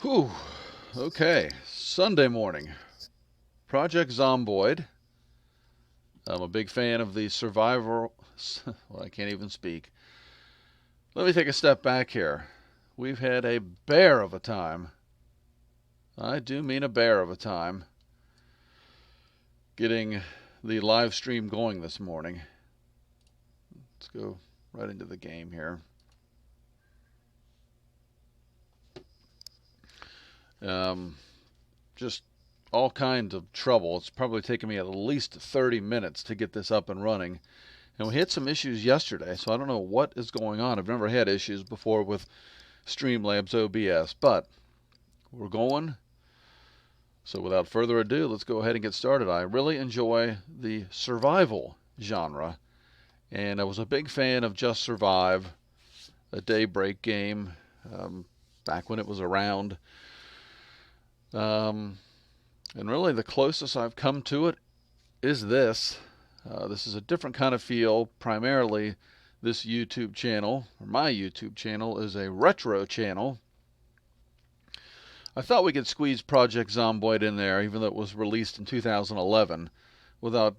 Whew. Okay. Sunday morning. Project Zomboid. I'm a big fan of the survival. Well, I can't even speak. Let me take a step back here. We've had a bear of a time. I do mean a bear of a time getting the live stream going this morning. Let's go right into the game here. Um, just all kinds of trouble. It's probably taken me at least 30 minutes to get this up and running. And we had some issues yesterday, so I don't know what is going on. I've never had issues before with Streamlabs OBS, but we're going. So without further ado, let's go ahead and get started. I really enjoy the survival genre, and I was a big fan of Just Survive, a daybreak game, back when it was around. And really the closest I've come to it is this. This is a different kind of feel. Primarily, this YouTube channel, or my YouTube channel, is a retro channel. I thought we could squeeze Project Zomboid in there, even though it was released in 2011, without,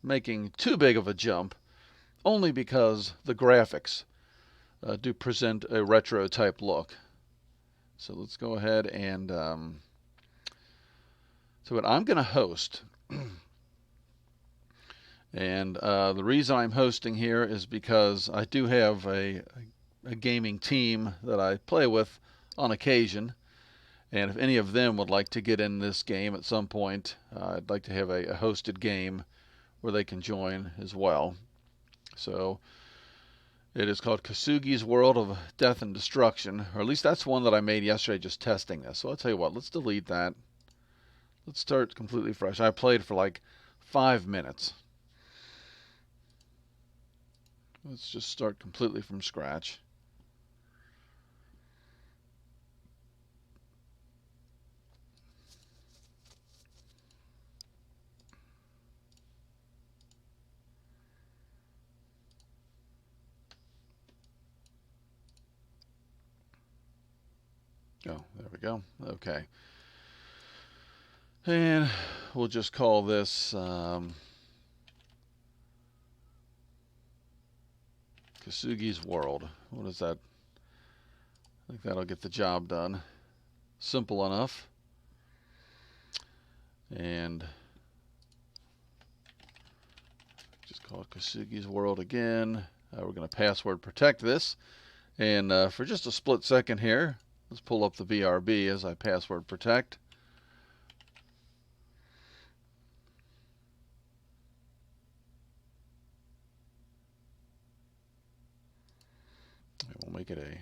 making too big of a jump, only because the graphics do present a retro type look. So let's go ahead and so what I'm going to host. And the reason I'm hosting here is because I do have a gaming team that I play with on occasion. And if any of them would like to get in this game at some point, I'd like to have a hosted game where they can join as well. So it is called Kosugy's World of Death and Destruction, or at least that's one that I made yesterday just testing this. So I'll tell you what, let's delete that. Let's start completely fresh. I played for like 5 minutes. Let's just start completely from scratch. Oh, there we go. Okay. And we'll just call this Kosugi's World. What is that? I think that'll get the job done. Simple enough. And just call it Kosugi's World again. We're going to password protect this. And for just a split second here, let's pull up the BRB as I password protect. We'll make it a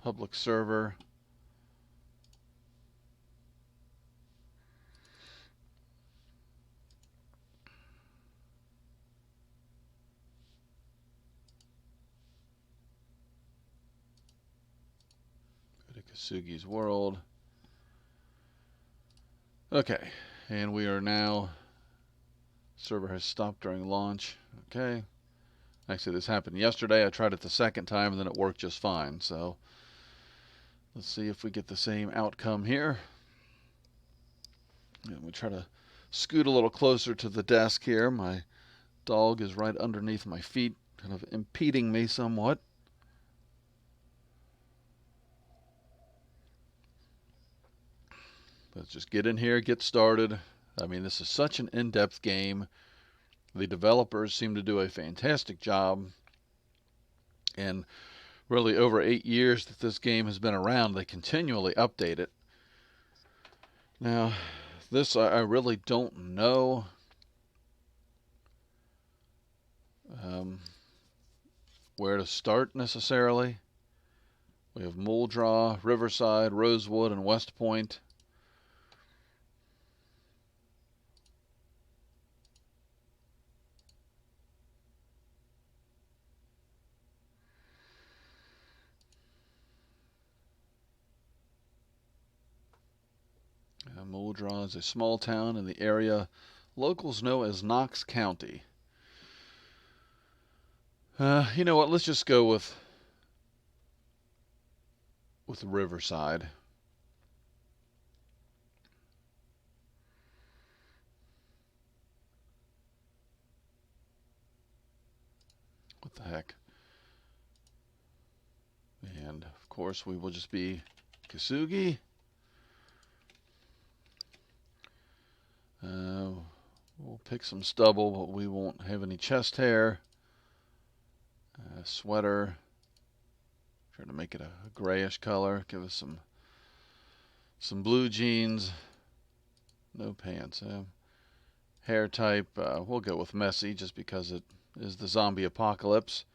public server. Go to Kosugi's World. Okay, and we are now, server has stopped during launch. Okay. Actually, this happened yesterday. I tried it the second time and then it worked just fine. So let's see if we get the same outcome here. And we try to scoot a little closer to the desk here. My dog is right underneath my feet, kind of impeding me somewhat. Let's just get in here, get started. I mean, this is such an in-depth game. The developers seem to do a fantastic job. And really, over 8 years that this game has been around, they continually update it. Now, this I really don't know where to start necessarily. We have Muldraw, Riverside, Rosewood, and West Point. Muldraw is a small town in the area locals know as Knox County. You know what? Let's just go with with the Riverside. What the heck? And of course we will just be Kosugy. We'll pick some stubble, but we won't have any chest hair. Sweater. Try to make it a grayish color. Give us some blue jeans. No pants. Hair type, we'll go with messy just because it is the zombie apocalypse.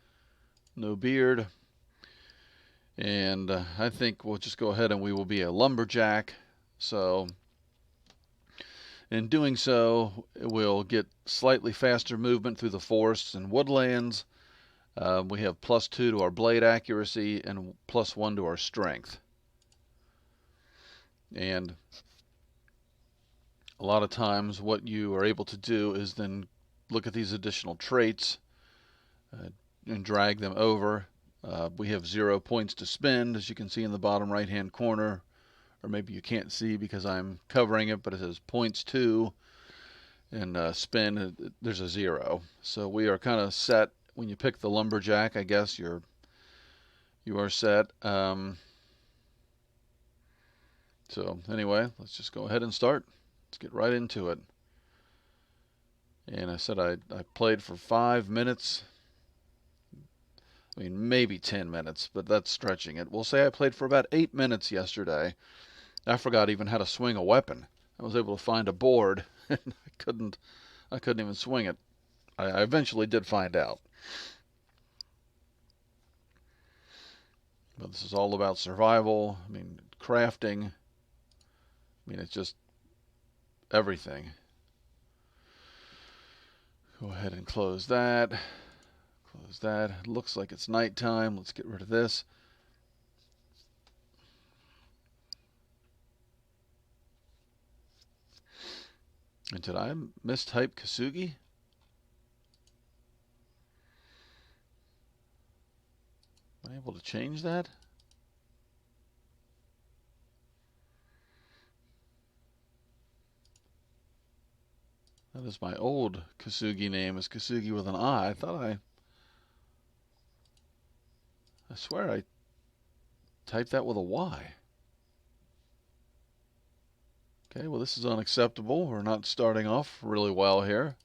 No beard. And I think we'll just go ahead and we will be a lumberjack. So in doing so, we'll get slightly faster movement through the forests and woodlands. We have +2 to our blade accuracy and +1 to our strength. And a lot of times what you are able to do is then look at these additional traits and drag them over. We have 0 points to spend, as you can see in the bottom right hand corner, or maybe you can't see because I'm covering it, but it says points to, and spend, there's a 0. So we are kind of set. When you pick the lumberjack, I guess you are set. So anyway, let's just go ahead and start. Let's get right into it. And I said I played for 5 minutes. I mean, maybe 10 minutes, but that's stretching it. We'll say I played for about 8 minutes yesterday. I forgot even how to swing a weapon. I was able to find a board, and I couldn't even swing it. I eventually did find out. But this is all about survival. I mean, crafting. I mean, it's just everything. Go ahead and close that. Close that. It looks like it's nighttime. Let's get rid of this. And did I mistype Kosugy? Am I able to change that? That is my old Kosugy name. Is Kosugy with an I. I swear I typed that with a Y. Okay, well this is unacceptable. We're not starting off really well here.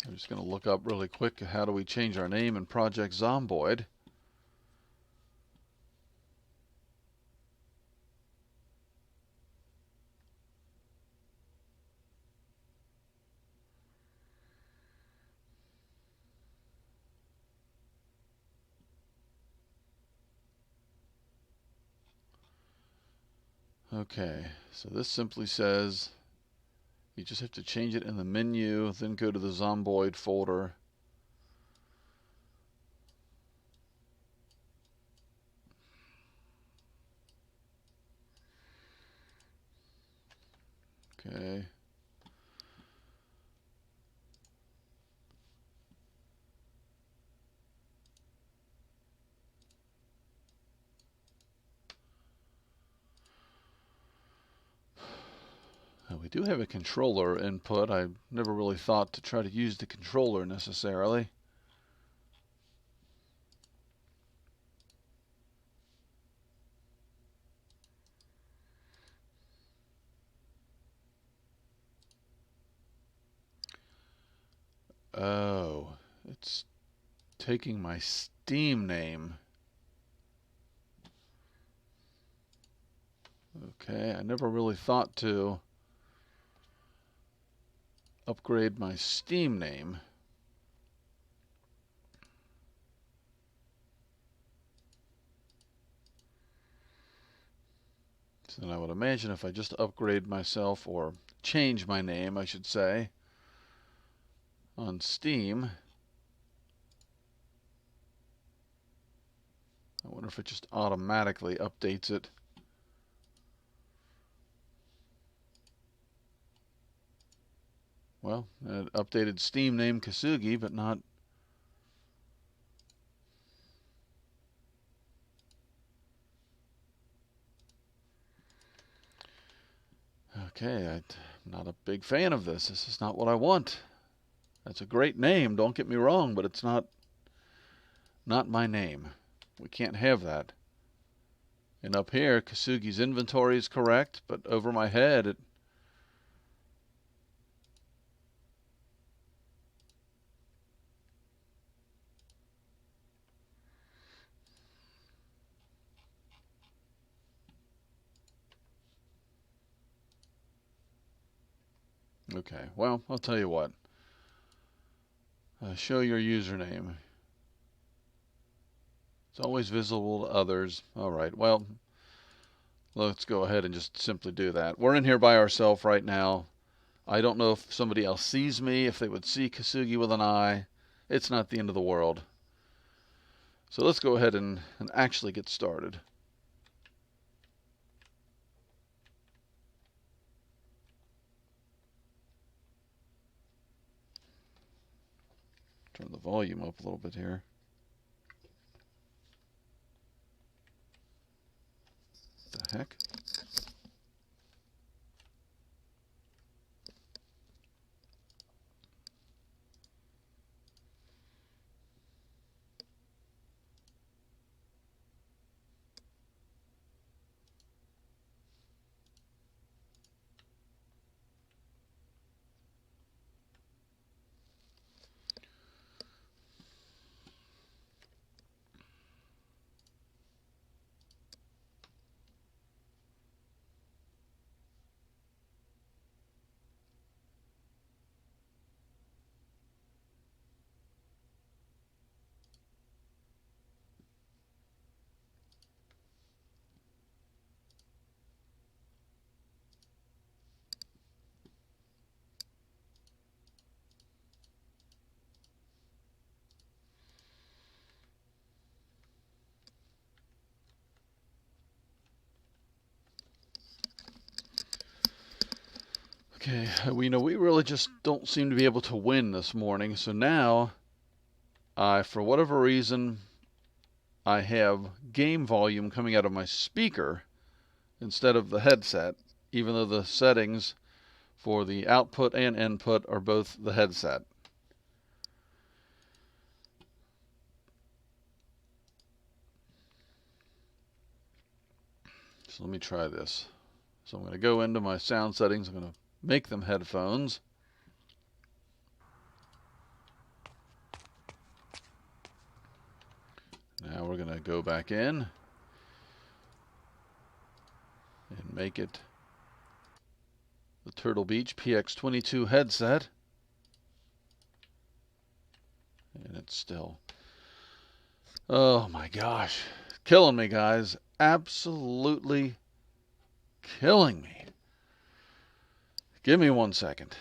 I'm just going to look up really quick, how do we change our name in Project Zomboid. Okay, so this simply says you just have to change it in the menu, then go to the Zomboid folder. Okay. We do have a controller input. I never really thought to try to use the controller necessarily. Oh, it's taking my Steam name. Okay, I never really thought to upgrade my Steam name. So then I would imagine if I just upgrade myself, or change my name, I should say, on Steam. I wonder if it just automatically updates it. Well, it updated Steam name Kosugy, but not Okay, I'm not a big fan of this. This is not what I want. That's a great name, don't get me wrong, but it's not my name. We can't have that. And up here, Kosugi's inventory is correct, but over my head, it. Okay, well, I'll tell you what. Show your username. It's always visible to others. All right, well, let's go ahead and just simply do that. We're in here by ourselves right now. I don't know if somebody else sees me, if they would see Kosugy with an eye. It's not the end of the world. So let's go ahead and actually get started. Turn the volume up a little bit here. What the heck? Okay, we really just don't seem to be able to win this morning. So now, for whatever reason, I have game volume coming out of my speaker instead of the headset, even though the settings for the output and input are both the headset. So let me try this. So I'm going to go into my sound settings. I'm going to make them headphones. Now we're going to go back in and make it the Turtle Beach PX22 headset. And it's still, oh my gosh, killing me, guys. Absolutely killing me. Give me 1 second.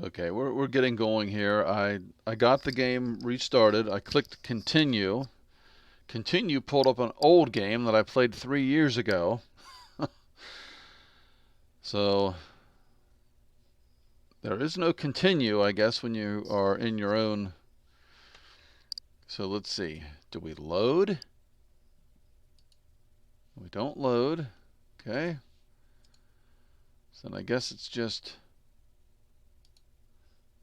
Okay, we're getting going here. I got the game restarted. I clicked continue. Continue pulled up an old game that I played 3 years ago. So there is no continue, I guess, when you are in your own. So let's see. Do we load? We don't load. Okay. So then I guess it's just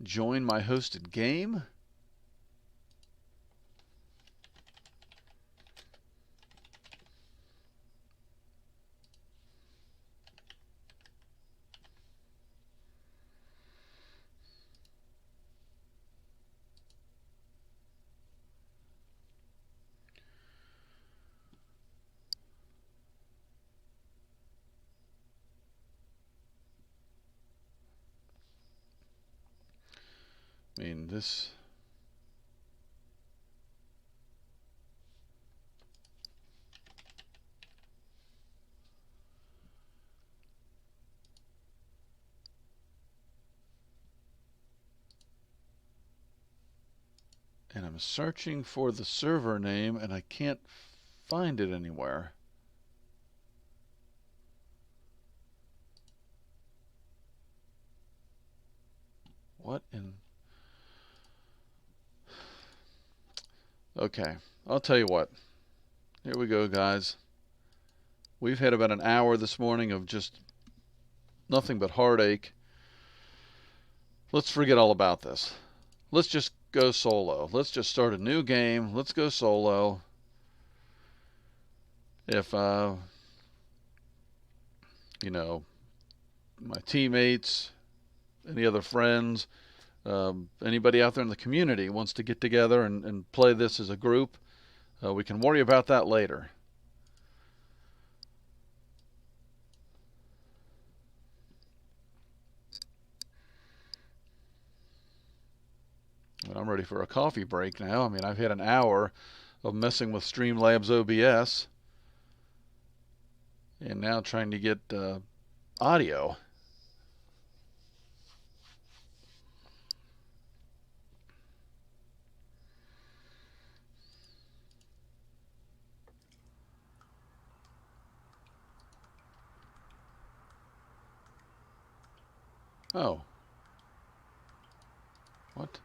join my hosted game. I mean, this. And I'm searching for the server name and I can't find it anywhere. What in... Okay, I'll tell you what. Here we go, guys. We've had about an hour this morning of just nothing but heartache. Let's forget all about this. Let's just go solo. Let's just start a new game. Let's go solo. If, you know, my teammates, any other friends, anybody out there in the community wants to get together and play this as a group, we can worry about that later. But I'm ready for a coffee break now. I mean, I've had an hour of messing with Streamlabs OBS and now trying to get audio. Oh. What?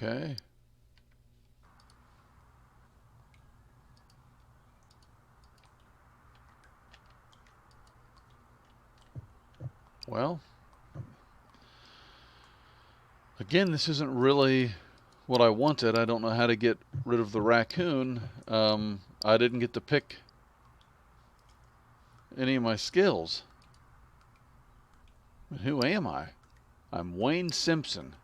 Okay. Well, again, this isn't really what I wanted. I don't know how to get rid of the raccoon. I didn't get to pick any of my skills. Who am I? I'm Wayne Simpson.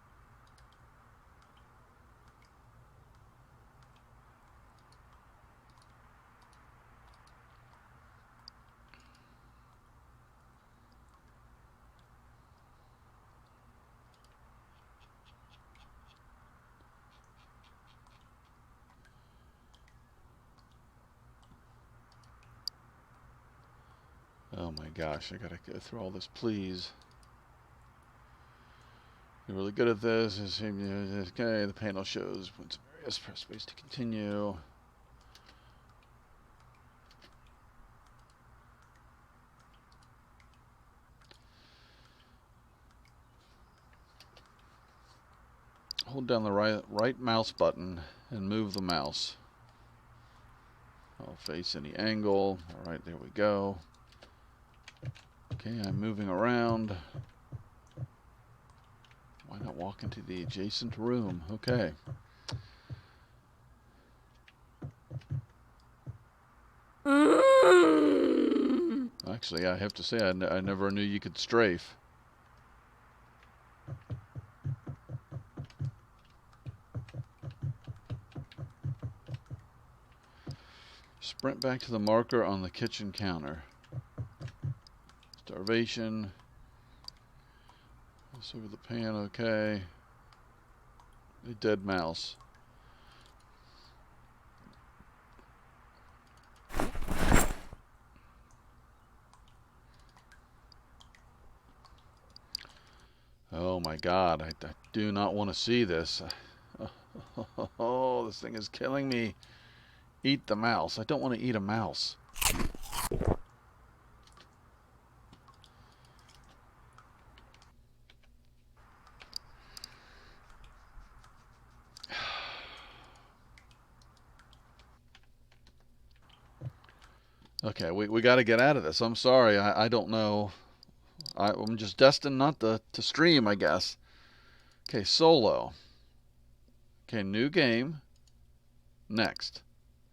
Oh my gosh, I gotta go through all this, please. You're really good at this. Okay, the panel shows points of various. Press space to continue. Hold down the right mouse button and move the mouse. I'll face any angle. All right, there we go. Okay, I'm moving around. Why not walk into the adjacent room? Okay. Actually, I have to say, I never knew you could strafe. Sprint back to the marker on the kitchen counter. Starvation. This over the pan, okay. A dead mouse. Oh my God, I do not want to see this. Oh, this thing is killing me. Eat the mouse. I don't want to eat a mouse. Okay, we got to get out of this. I'm sorry. I don't know. I'm just destined not to stream, I guess. Okay, solo. Okay, new game. Next.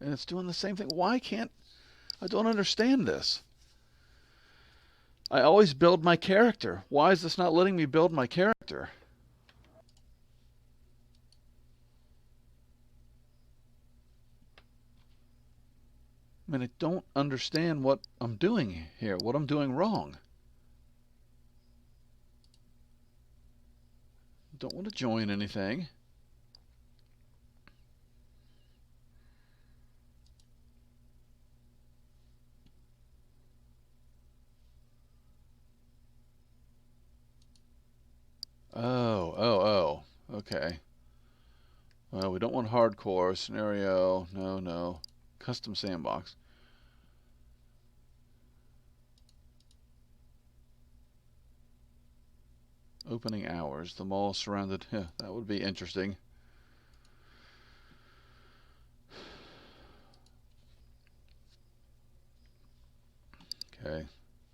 And it's doing the same thing. Why can't... I don't understand this. I always build my character. Why is this not letting me build my character? I mean, I don't understand what I'm doing here, what I'm doing wrong. Don't want to join anything. Oh. Okay. Well, we don't want hardcore scenario. No. Custom sandbox. Opening hours. The mall surrounded. Yeah, that would be interesting. Okay.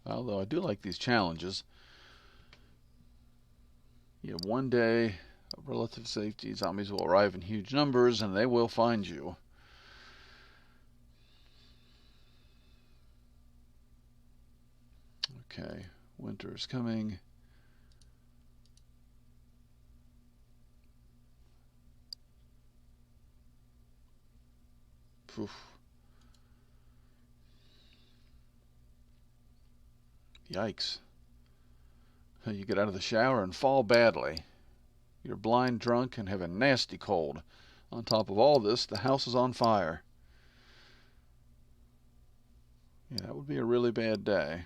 Although I do like these challenges. You have 1 day of relative safety. Zombies will arrive in huge numbers and they will find you. Okay. Winter is coming. Poof. Yikes. You get out of the shower and fall badly. You're blind, drunk, and have a nasty cold. On top of all this, the house is on fire. Yeah, that would be a really bad day.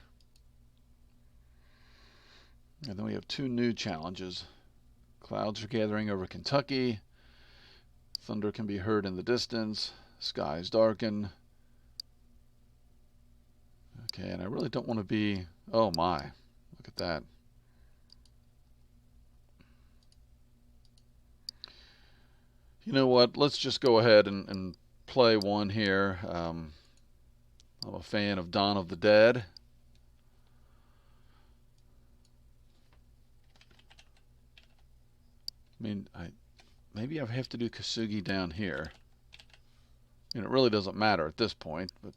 And then we have 2 new challenges. Clouds are gathering over Kentucky. Thunder can be heard in the distance. Skies darken. Okay, and I really don't want to be... Oh my, look at that. You know what, let's just go ahead and play one here. I'm a fan of Dawn of the Dead. I mean, maybe I have to do Kosugy down here. I mean, it really doesn't matter at this point, but...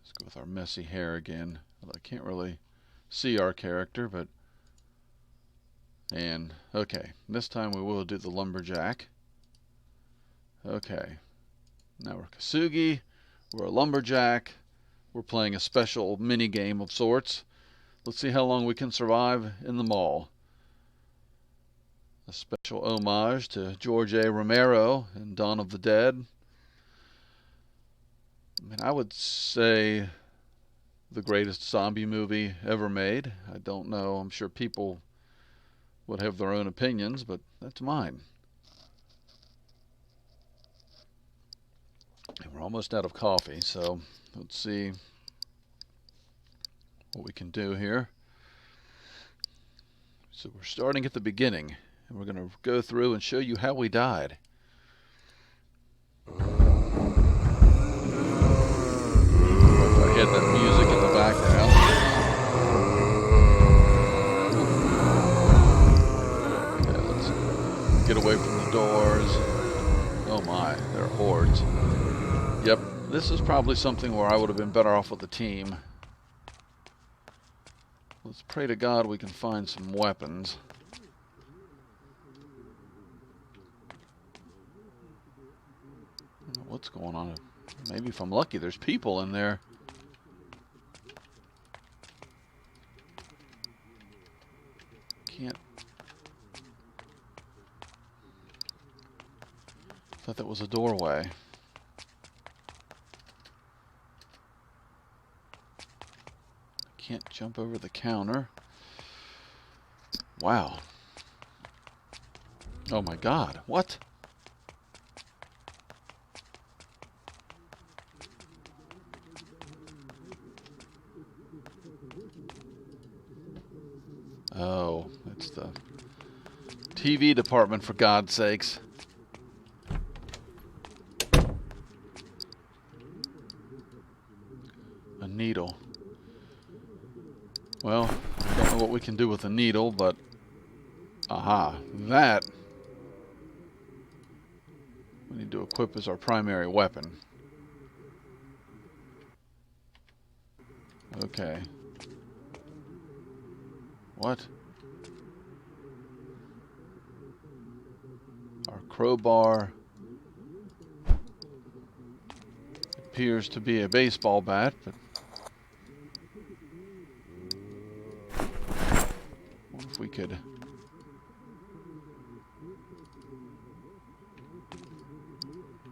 Let's go with our messy hair again. Well, I can't really see our character, but... And, okay, this time we will do the lumberjack. Okay, now we're Kosugy, we're a lumberjack, we're playing a special mini game of sorts. Let's see how long we can survive in the mall. A special homage to George A. Romero in Dawn of the Dead. I mean, I would say the greatest zombie movie ever made. I don't know, I'm sure people would have their own opinions, but that's mine. And we're almost out of coffee, so let's see what we can do here. So we're starting at the beginning, and we're going to go through and show you how we died. If I had that music in the background. Okay, let's get away from the doors. Oh my, there are hordes. Yep, this is probably something where I would have been better off with a team. Let's pray to God we can find some weapons. What's going on? Maybe if I'm lucky, there's people in there. Can't thought that was a doorway. Can't jump over the counter. Wow. Oh my God, what? Oh, it's the TV department, for God's sakes. A needle. Well, I don't know what we can do with a needle, but aha, that we need to equip as our primary weapon. Okay. What? Our crowbar appears to be a baseball bat, but what if we could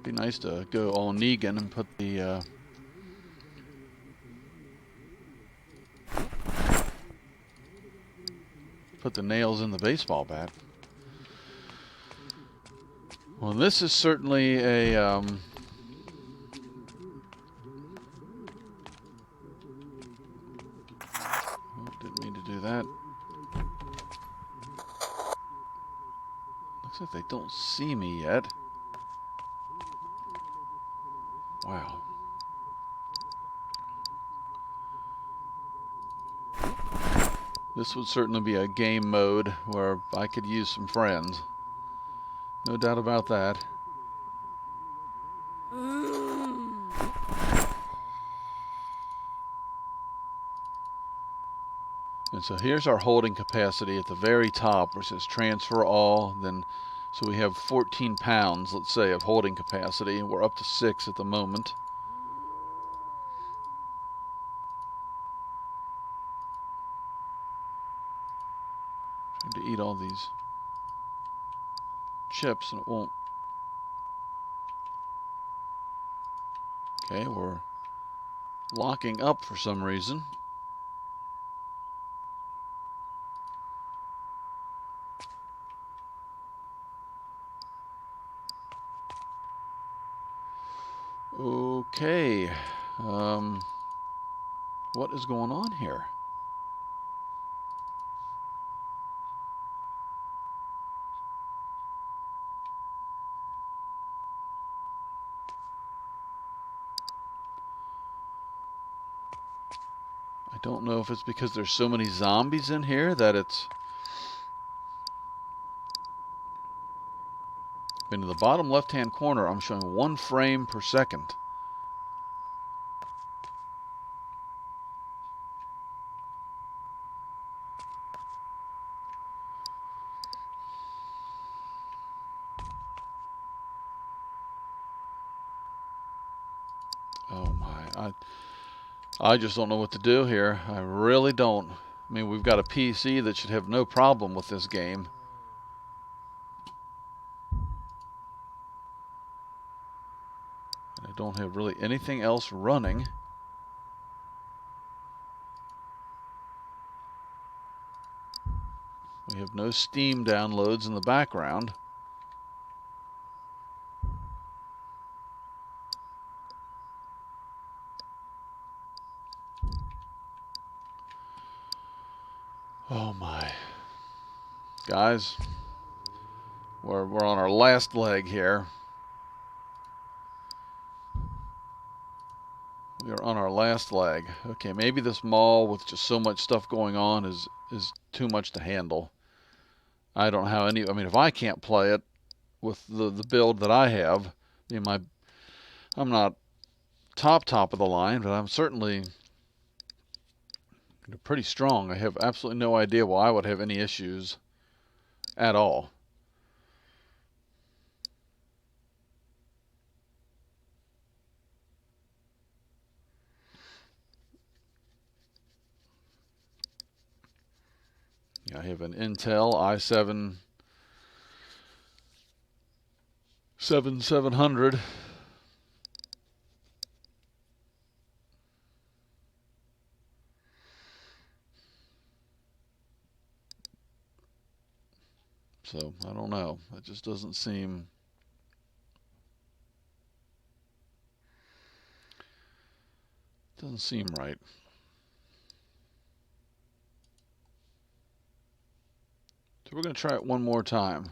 be nice to go all Negan and put the nails in the baseball bat. Well, this is certainly a oh, didn't mean to do that. Looks like they don't see me yet. Wow. This would certainly be a game mode where I could use some friends. No doubt about that. And so here's our holding capacity at the very top, where it says transfer all. Then, so we have 14 pounds, let's say, of holding capacity. We're up to 6 at the moment. Trying to eat all these chips and it won't. Okay, we're locking up for some reason. Okay, what is going on here? I don't know if it's because there's so many zombies in here that it's... In the bottom left-hand corner, I'm showing 1 frame per second. Oh my, I just don't know what to do here. I really don't. I mean, we've got a PC that should have no problem with this game. I don't have really anything else running. We have no Steam downloads in the background. Oh my. Guys, we're on our last leg here. We are on our last leg. Okay, maybe this mall with just so much stuff going on is too much to handle. I don't know how any... I mean, if I can't play it with the build that I have, I mean, I'm not top of the line, but I'm certainly pretty strong. I have absolutely no idea why I would have any issues at all. I have an Intel i7 700. So I don't know. It just doesn't seem right. So we're going to try it one more time.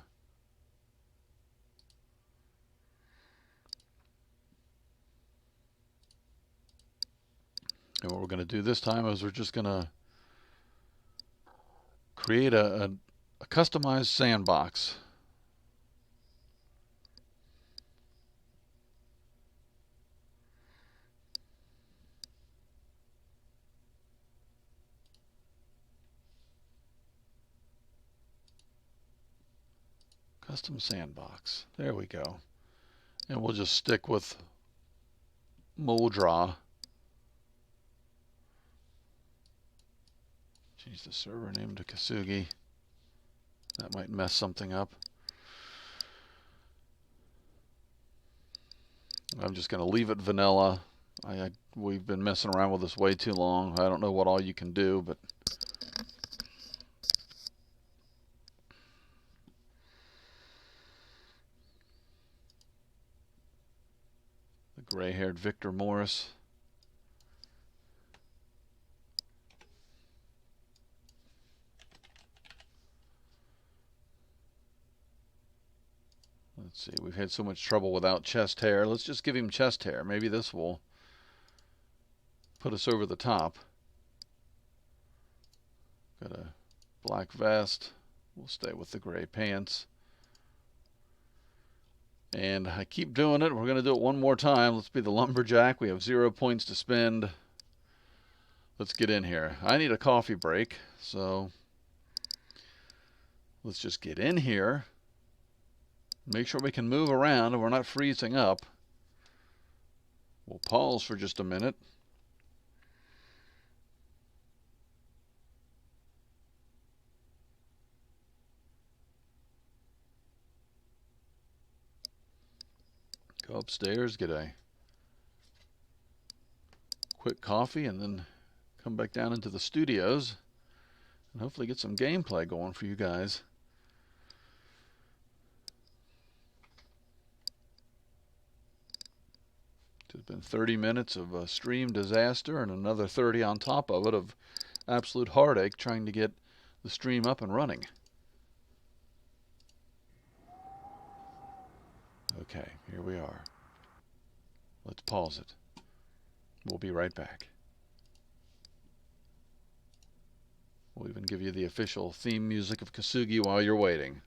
And what we're going to do this time is we're just going to create a customized sandbox. Custom sandbox. There we go. And we'll just stick with Moldra. Change the server name to Kosugy. That might mess something up. I'm just going to leave it vanilla. We've been messing around with this way too long. I don't know what all you can do, but the gray-haired Victor Morris. Let's see, we've had so much trouble without chest hair. Let's just give him chest hair. Maybe this will put us over the top. Got a black vest. We'll stay with the gray pants. And I keep doing it. We're going to do it one more time. Let's be the lumberjack. We have 0 points to spend. Let's get in here. I need a coffee break, so let's just get in here. Make sure we can move around and we're not freezing up. We'll pause for just a minute. Go upstairs, get a quick coffee, and then come back down into the studios and hopefully get some gameplay going for you guys. It's been 30 minutes of a stream disaster and another 30 on top of it of absolute heartache trying to get the stream up and running. Okay, here we are. Let's pause it. We'll be right back. We'll even give you the official theme music of Kosugy while you're waiting.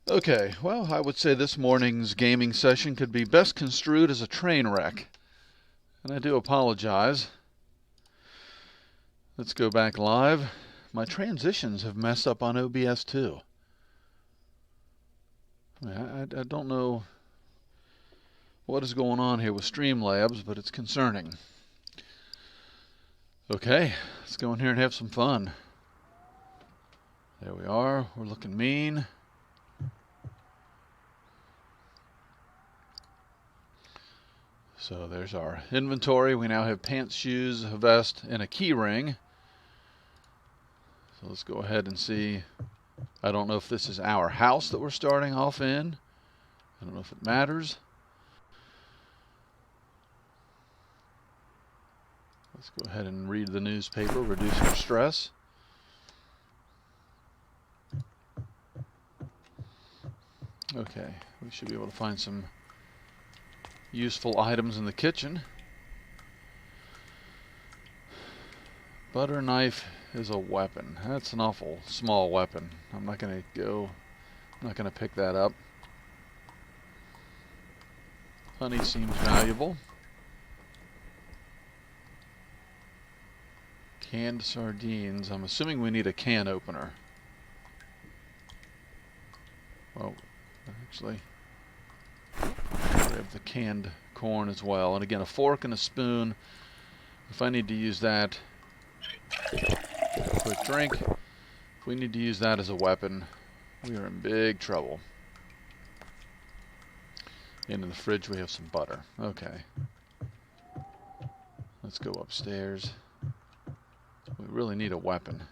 Okay, well, I would say this morning's gaming session could be best construed as a train wreck. And I do apologize. Let's go back live. My transitions have messed up on OBS too. I don't know what is going on here with Streamlabs, but it's concerning. Okay, let's go in here and have some fun. There we are. We're looking mean. So there's our inventory. We now have pants, shoes, a vest, and a key ring. So let's go ahead and see. I don't know if this is our house that we're starting off in. I don't know if it matters. Let's go ahead and read the newspaper, reduce our stress. Okay, we should be able to find some useful items in the kitchen. Butter knife is a weapon. That's an awful small weapon. I'm not going to pick that up. Honey seems valuable. Canned sardines. I'm assuming we need a can opener. Well, actually, we have the canned corn as well. And again, a fork and a spoon. If I need to use that, quick drink. If we need to use that as a weapon, we are in big trouble. And in the fridge we have some butter. Okay. Let's go upstairs. We really need a weapon.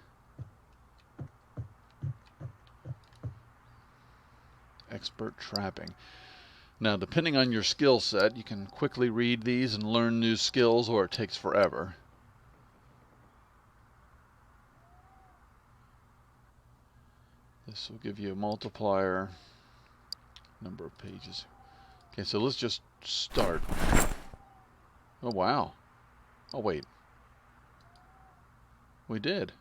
Expert trapping. Now, depending on your skill set, you can quickly read these and learn new skills, or it takes forever. This will give you a multiplier number of pages. Okay, so let's just start. Oh, wow. Oh, wait. We did.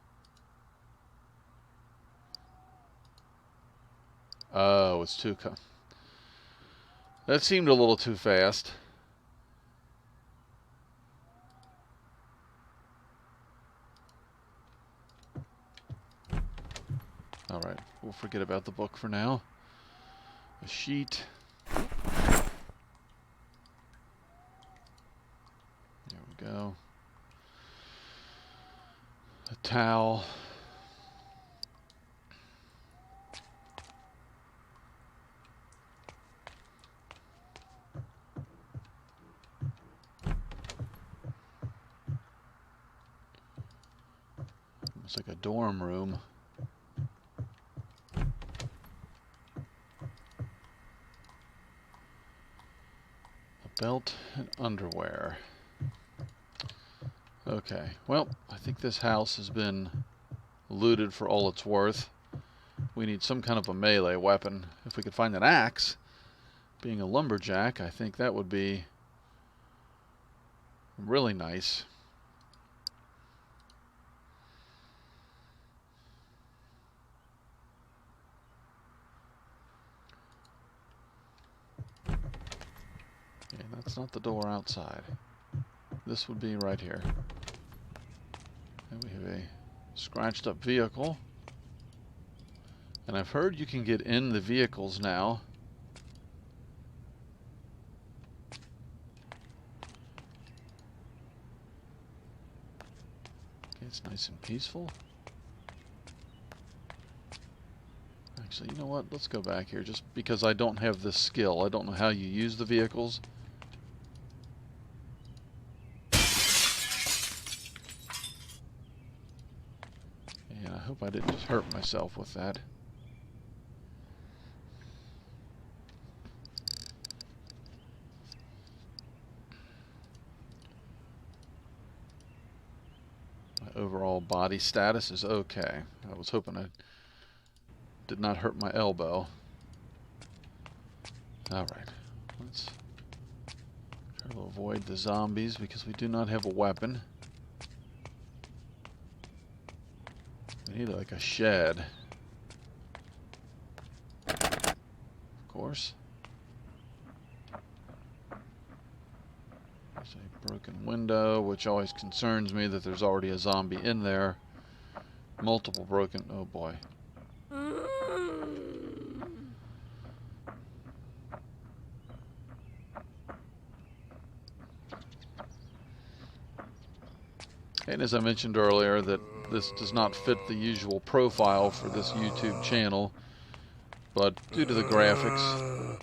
Oh, it's too... That seemed a little too fast. Alright, we'll forget about the book for now. A sheet. There we go. A towel. It's like a dorm room. A belt and underwear. Okay, well, I think this house has been looted for all it's worth. We need some kind of a melee weapon. If we could find an axe, being a lumberjack, I think that would be really nice. Okay, that's not the door outside. This would be right here. And we have a scratched up vehicle. And I've heard you can get in the vehicles now. Okay, it's nice and peaceful. Actually, you know what? Let's go back here just because I don't have this skill. I don't know how you use the vehicles. And I hope I didn't just hurt myself with that. My overall body status is okay. I was hoping I did not hurt my elbow. Alright, let's try to avoid the zombies because we do not have a weapon. We need like a shed. course. There's a broken window, which always concerns me that there's already a zombie in there. Multiple broken... Oh boy. And as I mentioned earlier, that this does not fit the usual profile for this YouTube channel, but due to the graphics,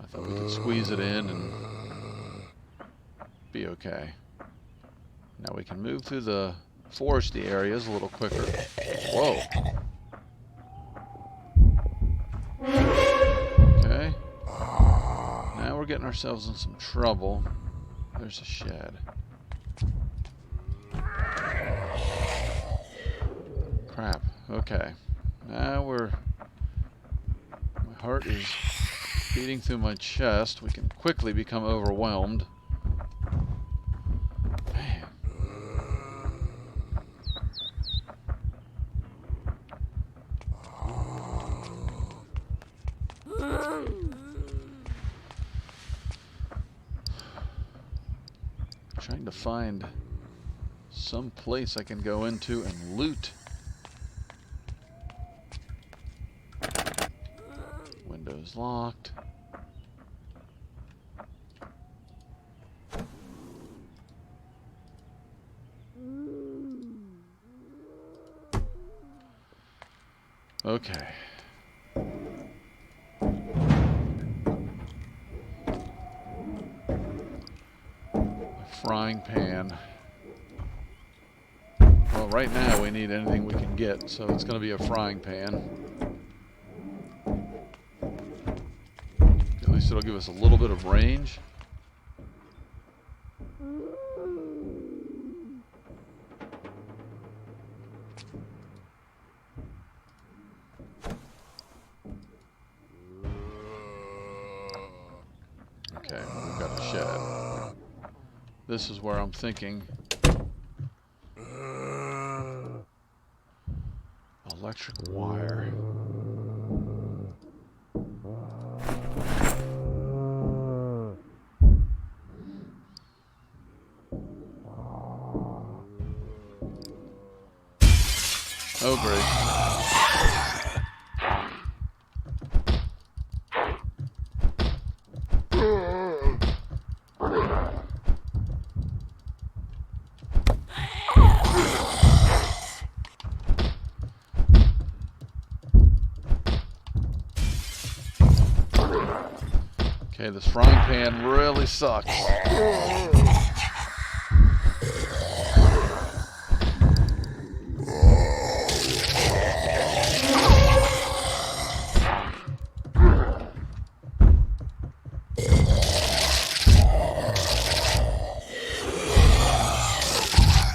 I thought we could squeeze it in and be okay. Now we can move through the foresty areas a little quicker. Whoa. Okay. Now we're getting ourselves in some trouble. There's a shed. Crap. Okay. Now we're... My heart is beating through my chest. We can quickly become overwhelmed. Man. Trying to find some place I can go into and loot. Window's locked. Okay. Frying pan. Well, right now we need anything we can get, so it's going to be a frying pan. At least it'll give us a little bit of range. Okay, we've got a shed. This is where I'm thinking. Electric wire. Oh, great. Okay, this frying pan really sucks.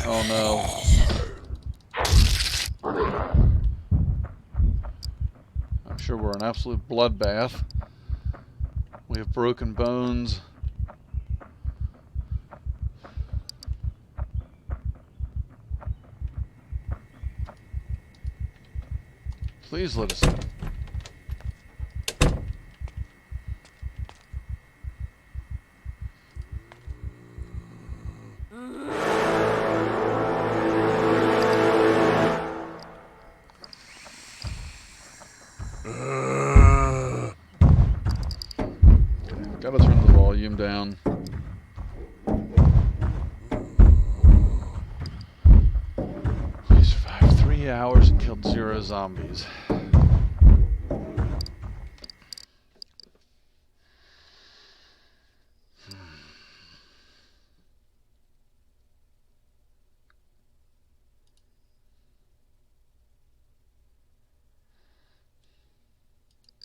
Oh no. I'm sure we're an absolute bloodbath. We have broken bones. Please let us in. Gotta turn the volume down. We survived 3 hours and killed 0 zombies.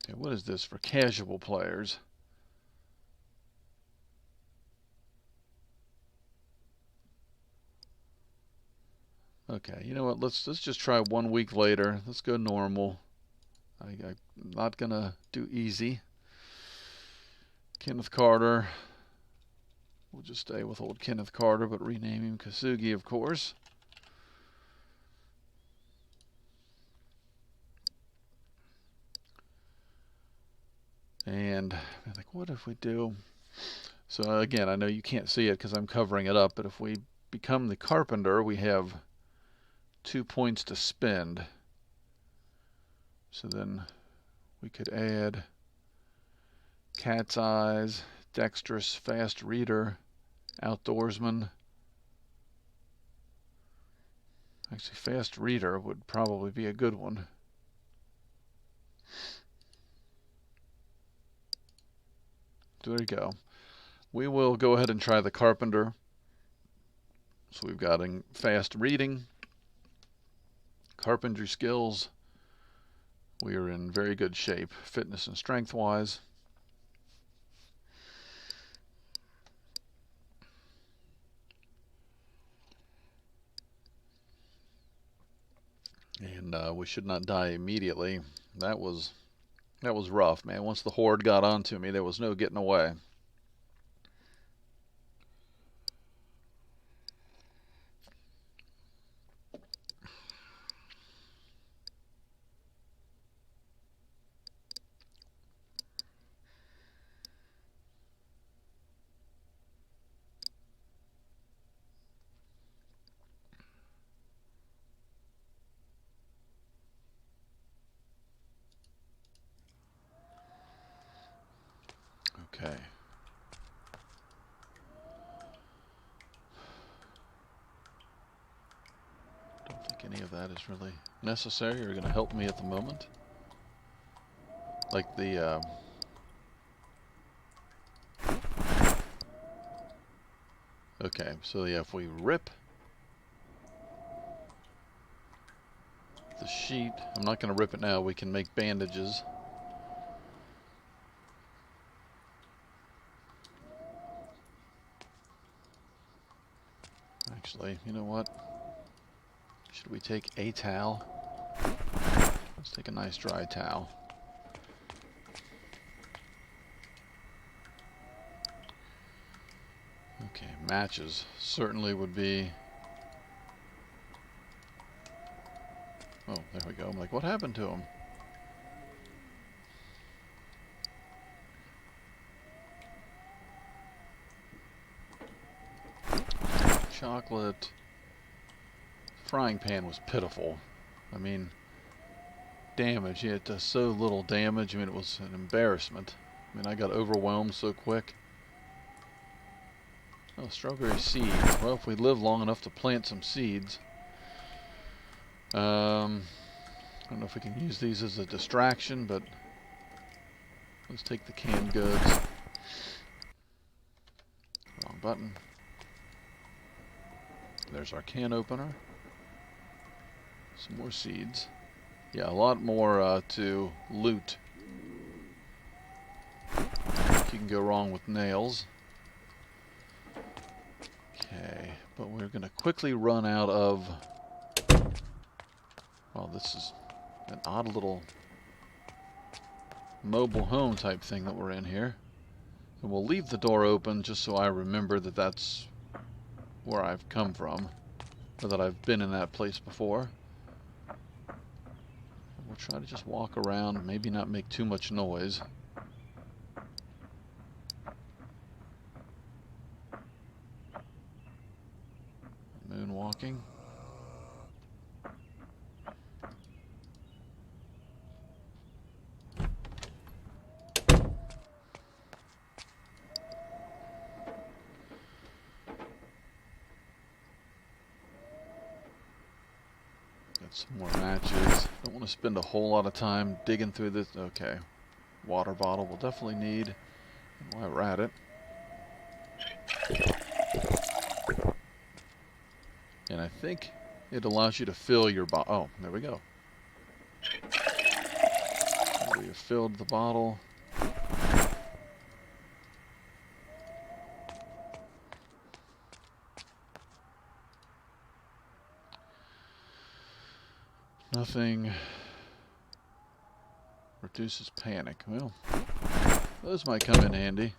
Okay, what is this for casual players? Okay, you know what? Let's just try 1 week later. Let's go normal. I'm not gonna do easy. Kenneth Carter. We'll just stay with old Kenneth Carter, but rename him Kosugy, of course. and like, what if we do? So again, I know you can't see it because I'm covering it up, but if we become the carpenter, we have 2 points to spend. So then we could add cat's eyes, dexterous, fast reader, outdoorsman. Actually, fast reader would probably be a good one. So there you go. We will go ahead and try the carpenter. So we've got fast reading, carpentry skills. We are in very good shape, fitness and strength wise. And we should not die immediately. That was rough, man. Once the horde got onto me, there was no getting away. Okay. Don't think any of that is really necessary or going to help me at the moment. Like the okay, so yeah, if we rip the sheet, I'm not going to rip it now, we can make bandages. Actually, you know what? Should we take a towel? Let's take a nice dry towel. Okay, matches certainly would be... Oh, there we go. I'm like, what happened to him? Chocolate. Frying pan was pitiful. I mean, damage. It does so little damage. I mean, it was an embarrassment. I mean, I got overwhelmed so quick. Oh, strawberry seeds. Well, if we live long enough to plant some seeds. I don't know if we can use these as a distraction, but let's take the canned goods. Wrong button. There's our can opener. Some more seeds. Yeah, a lot more to loot. You can go wrong with nails. Okay, but we're going to quickly run out of... Well, this is an odd little mobile home type thing that we're in here. And we'll leave the door open just so I remember that that's where I've come from, or that I've been in that place before. We'll try to just walk around, maybe not make too much noise. Moonwalking. Some more matches. Don't want to spend a whole lot of time digging through this. Okay. Water bottle we'll definitely need. And while we're at it. And I think it allows you to fill your bottle. Oh, there we go. We have filled the bottle. Nothing reduces panic. Well, those might come in handy.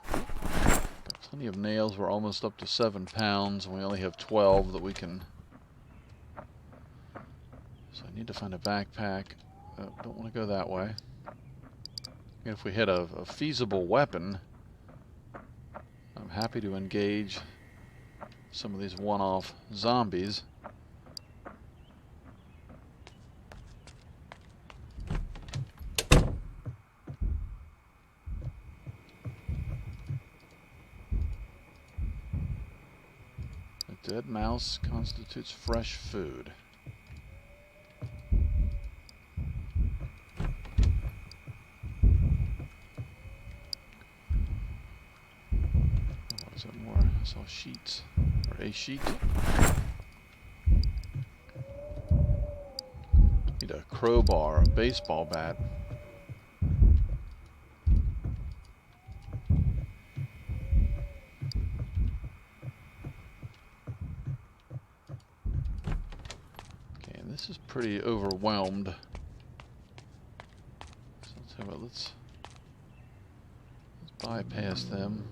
Got Plenty of nails. We're almost up to 7 pounds, and we only have 12 that we can... So I need to find a backpack. Don't want to go that way. If we hit a feasible weapon, I'm happy to engage some of these one-off zombies. A dead mouse constitutes fresh food. What was it more? I saw sheets. Or a sheet. Need a crowbar, a baseball bat. Okay, and this is pretty overwhelmed. So let's bypass them.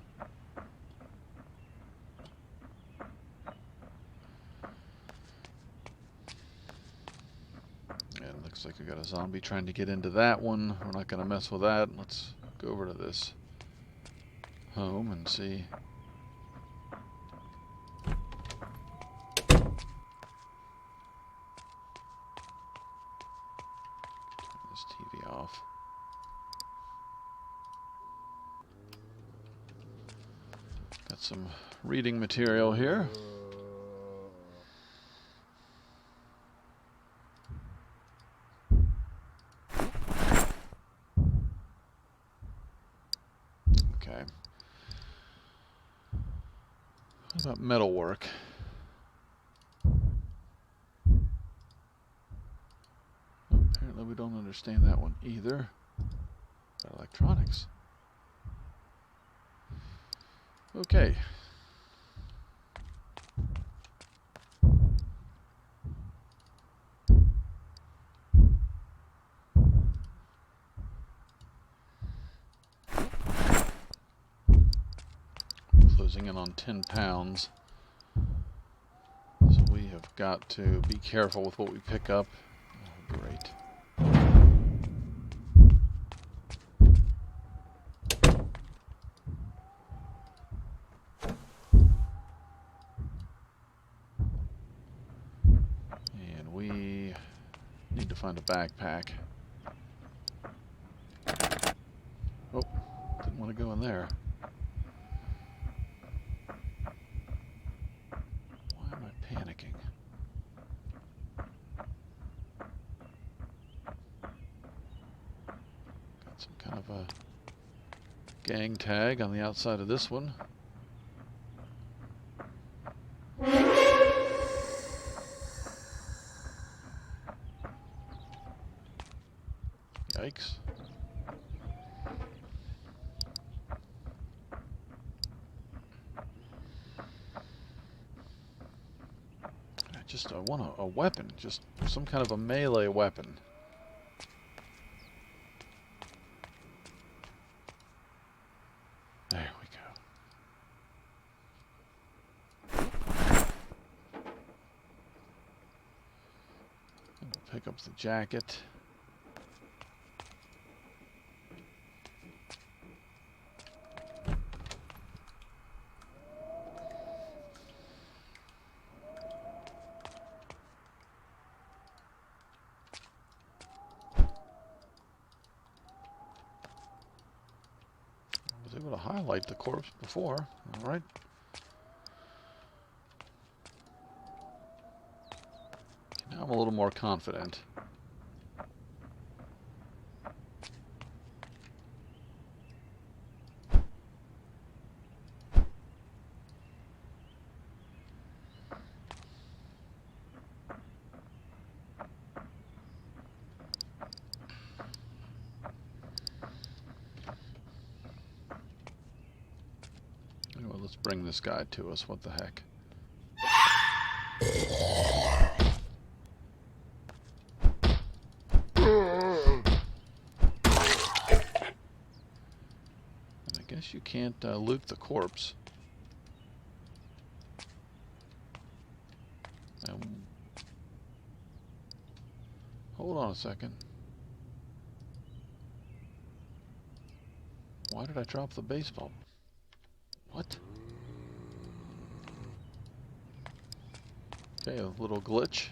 Looks like we got a zombie trying to get into that one. We're not going to mess with that. Let's go over to this home and see. Turn this TV off. Got some reading material here. Okay. What about metalwork? Apparently we don't understand that one either. Electronics. Okay. Closing in on 10 pounds. So we have got to be careful with what we pick up. Oh, great. And we need to find a backpack. Oh, didn't want to go in there. Panicking. Got some kind of a gang tag on the outside of this one. Yikes. I want a weapon, just some kind of a melee weapon. There we go. Pick up the jacket. Able to highlight the corpse before. All right. Now I'm a little more confident. Well, let's bring this guy to us. What the heck? And I guess you can't loot the corpse. Hold on a second. Why did I drop the baseball? What? Okay, a little glitch.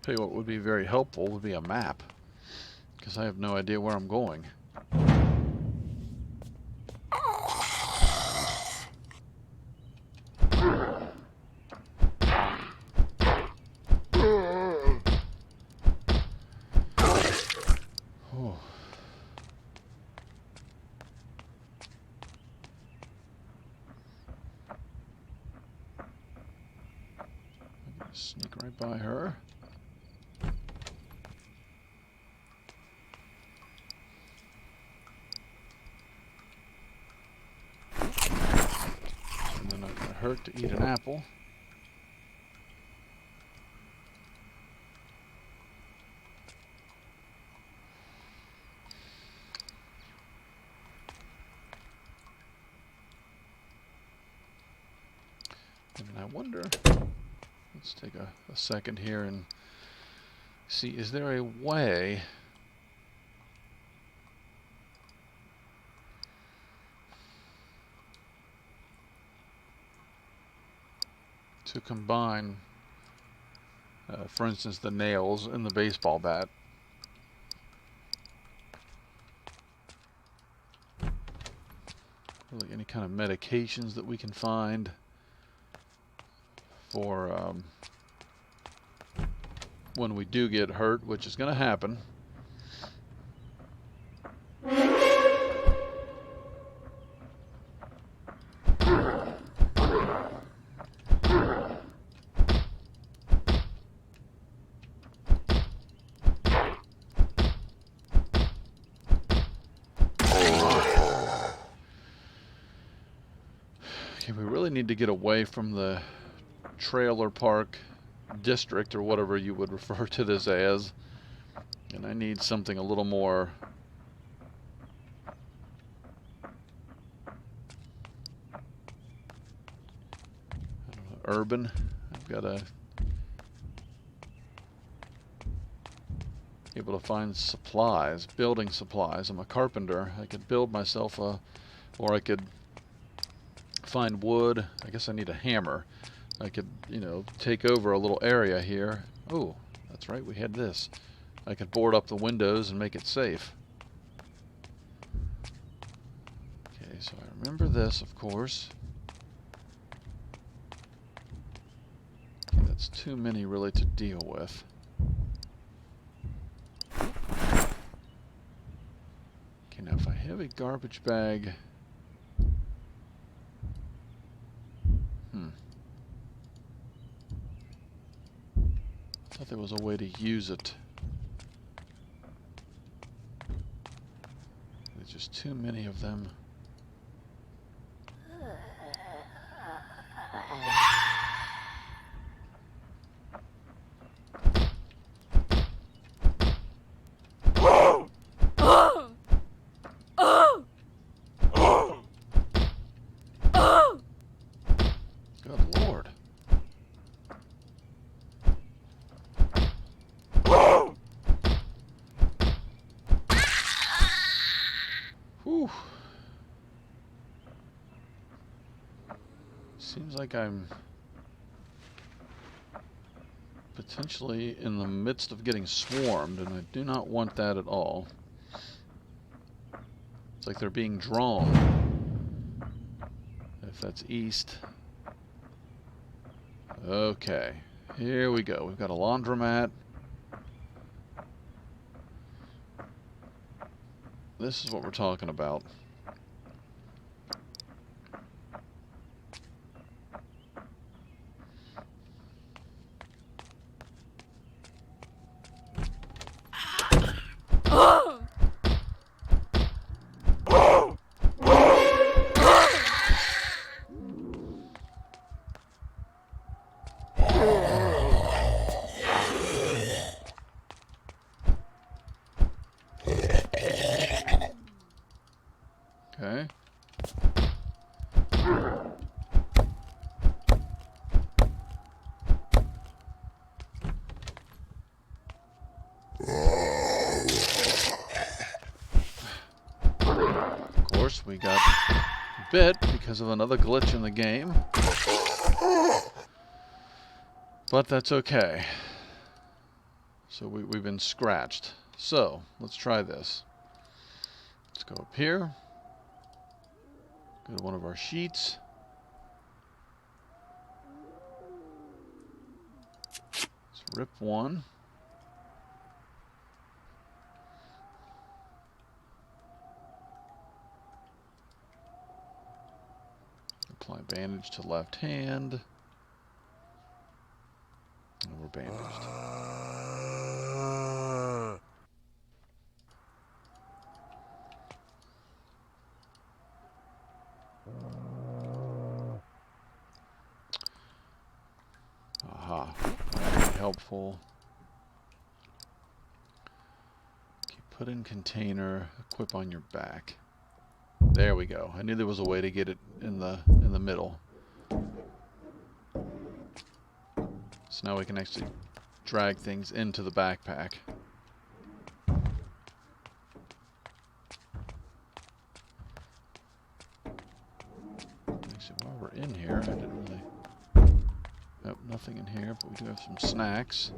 Tell you what would be very helpful would be a map, because I have no idea where I'm going. Oh. I'm gonna sneak right by her. Hurt to eat an apple. And I wonder, let's take a second here and see, is there a way to combine, for instance, the nails in the baseball bat? Really any kind of medications that we can find for when we do get hurt, which is going to happen. Okay, we really need to get away from the trailer park district, or whatever you would refer to this as, and I need something a little more urban. I've got to be able to find supplies, building supplies. I'm a carpenter. I could build myself a, or I could find wood. I guess I need a hammer. I could, you know, take over a little area here. Oh, that's right, we had this. I could board up the windows and make it safe. Okay, so I remember this, of course. Okay, that's too many really to deal with. Okay, now if I have a garbage bag... I thought there was a way to use it. There's just too many of them. Good Lord. Whew. Seems like I'm potentially in the midst of getting swarmed, and I do not want that at all. It's like they're being drawn. If that's east. Okay, here we go. We've got a laundromat. This is what we're talking about. Yes, we got bit because of another glitch in the game. But that's okay. So we've been scratched. So, let's try this. Let's go up here. Go to one of our sheets. Let's rip one. Apply bandage to left hand. And we're bandaged. Aha. Very helpful. Okay, put in container, equip on your back. There we go. I knew there was a way to get it in the middle. So now we can actually drag things into the backpack. Actually, while we're in here, I didn't really... Nope, nothing in here, but we do have some snacks.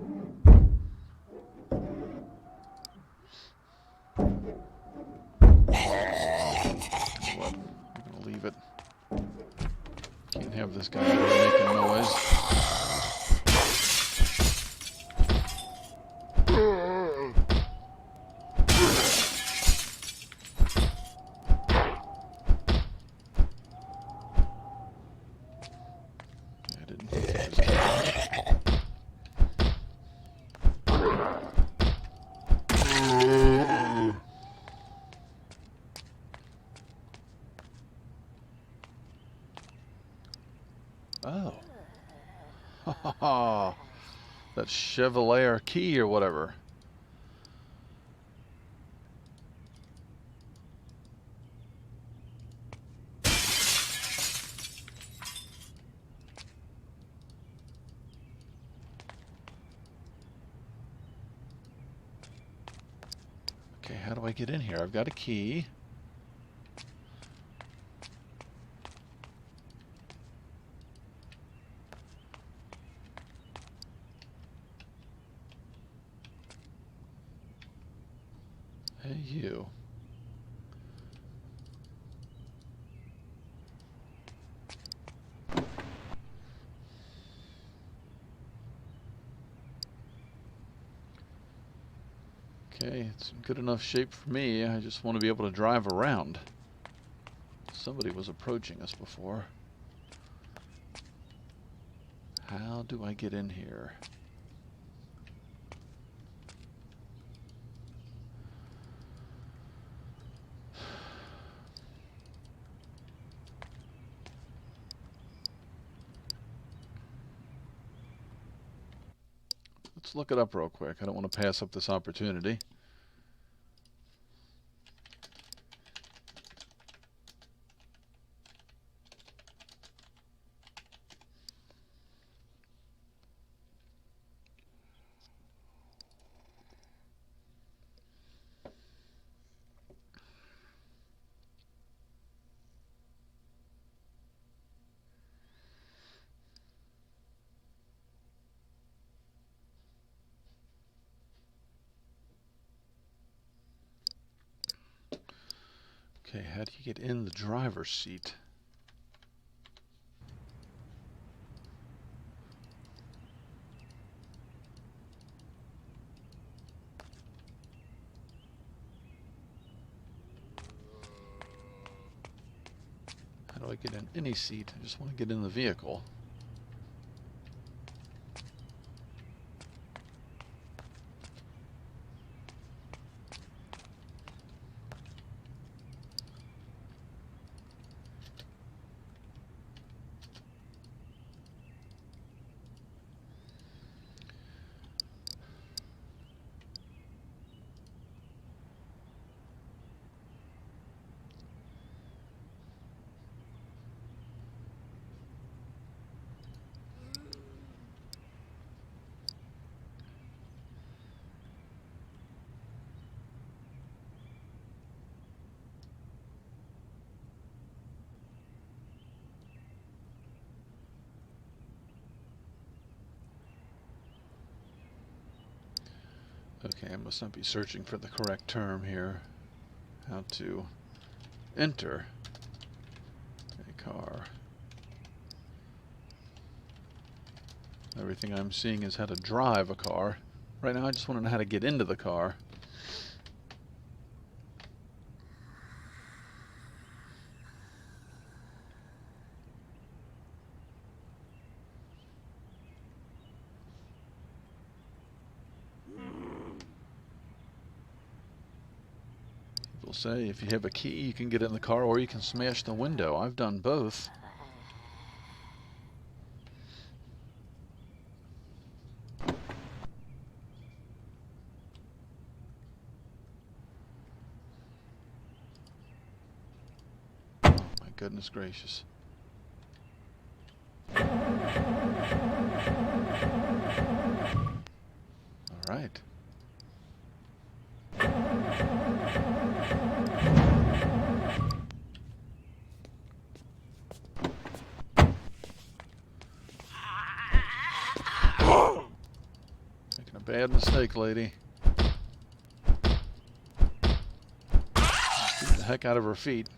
What? I'm gonna leave it. Can't have this guy out here making noise. Yeah, I didn't think it was Oh. Ha ha. That Chevalier key or whatever. Okay, how do I get in here? I've got a key. Hey, you. Okay, it's in good enough shape for me. I just want to be able to drive around. Somebody was approaching us before. How do I get in here? Let's look it up real quick. I don't want to pass up this opportunity. Okay, how do you get in the driver's seat? How do I get in any seat? I just want to get in the vehicle. Okay, I must not be searching for the correct term here. How to enter a car. Everything I'm seeing is how to drive a car. Right now I just want to know how to get into the car. People say if you have a key you can get in the car or you can smash the window. I've done both. Goodness gracious. All right. Making a bad mistake, lady. Keep the heck out of her feet.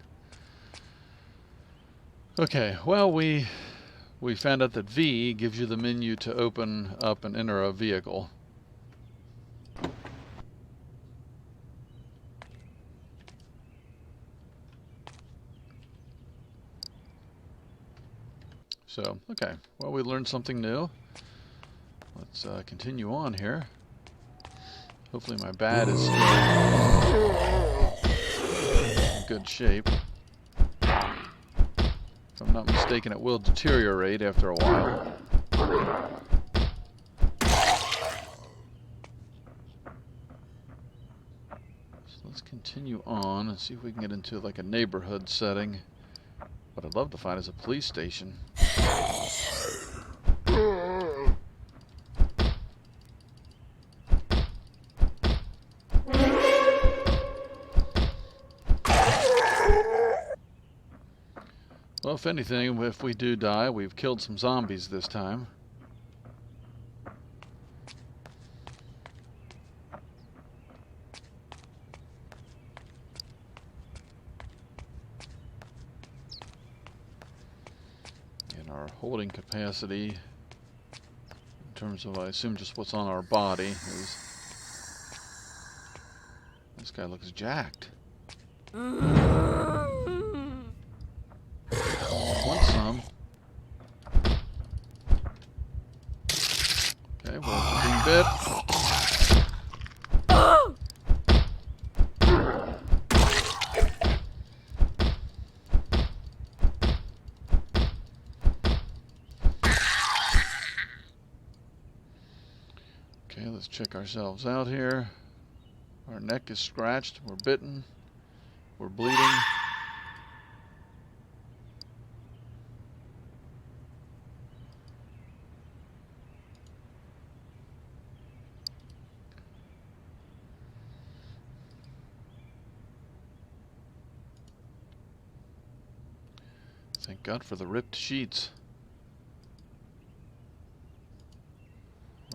Okay, well, we found out that V gives you the menu to open up and enter a vehicle. So, okay, well, we learned something new. Let's continue on here. Hopefully my bat is still in good shape. If I'm not mistaken, it will deteriorate after a while. So let's continue on and see if we can get into like a neighborhood setting. What I'd love to find is a police station. Well, if anything, if we do die, we've killed some zombies this time. And our holding capacity, in terms of, I assume, just what's on our body, is... This guy looks jacked. Want some. Okay, well, being bit. Okay, let's check ourselves out here. Our neck is scratched, we're bitten, we're bleeding. Thank God for the ripped sheets.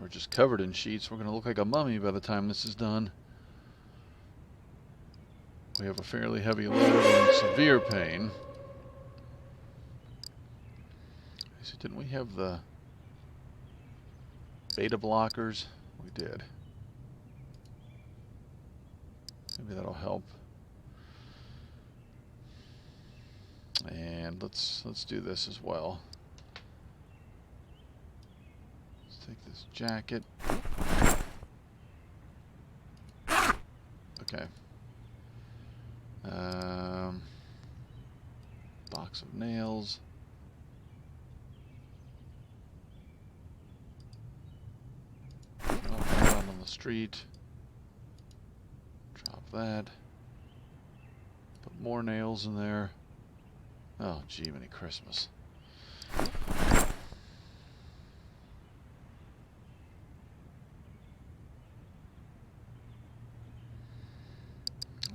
We're just covered in sheets. We're going to look like a mummy by the time this is done. We have a fairly heavy load and severe pain. So didn't we have the beta blockers? We did. Maybe that'll help. And let's do this as well. Let's take this jacket. Okay. Box of nails. Out on the street. Drop that. Put more nails in there. Oh, gee, many Christmas. I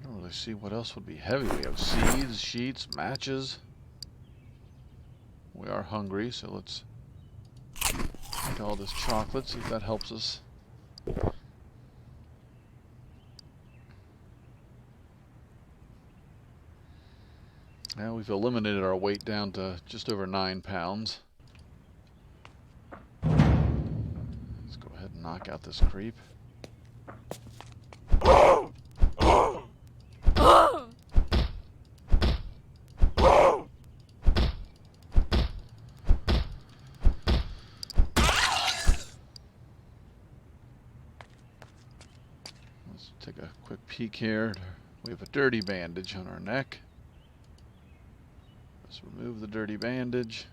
don't really see what else would be heavy. We have seeds, sheets, matches. We are hungry, so let's eat all this chocolate, see if that helps us. Now we've eliminated our weight down to just over 9 pounds. Let's go ahead and knock out this creep. Let's take a quick peek here. We have a dirty bandage on our neck. Let's remove the dirty bandage.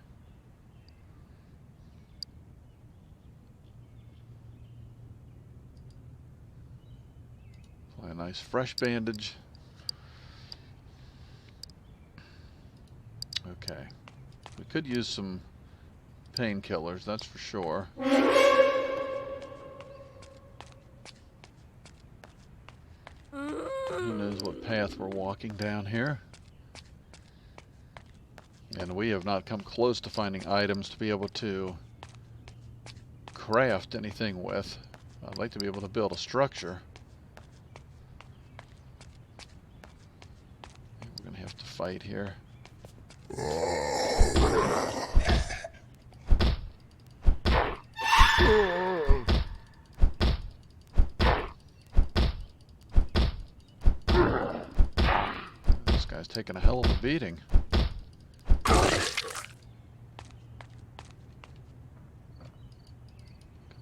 Apply a nice fresh bandage. Okay. We could use some painkillers, that's for sure. Who knows what path we're walking down here. And we have not come close to finding items to be able to craft anything with. I'd like to be able to build a structure. We're going to have to fight here. This guy's taking a hell of a beating.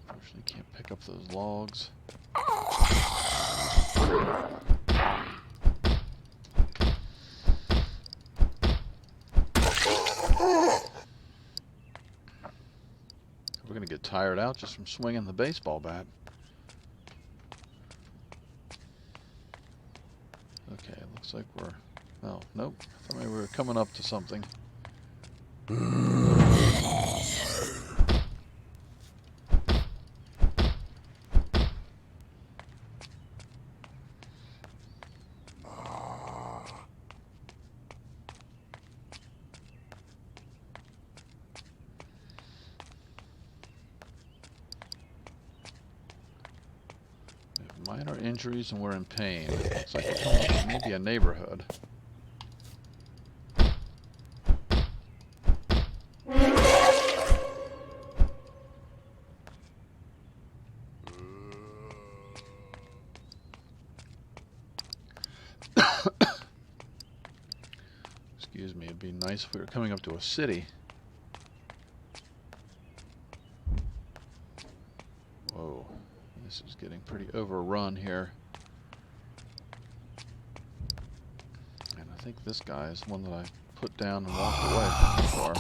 Unfortunately, can't pick up those logs. We're going to get tired out just from swinging the baseball bat. Okay, looks like we're... Oh, nope. I thought maybe we were coming up to something. Minor injuries and we're in pain. Looks like we're coming up to maybe a neighborhood. Excuse me, it'd be nice if we were coming up to a city. Whoa. This is getting pretty overrun here. And I think this guy is one that I put down and walked away from before.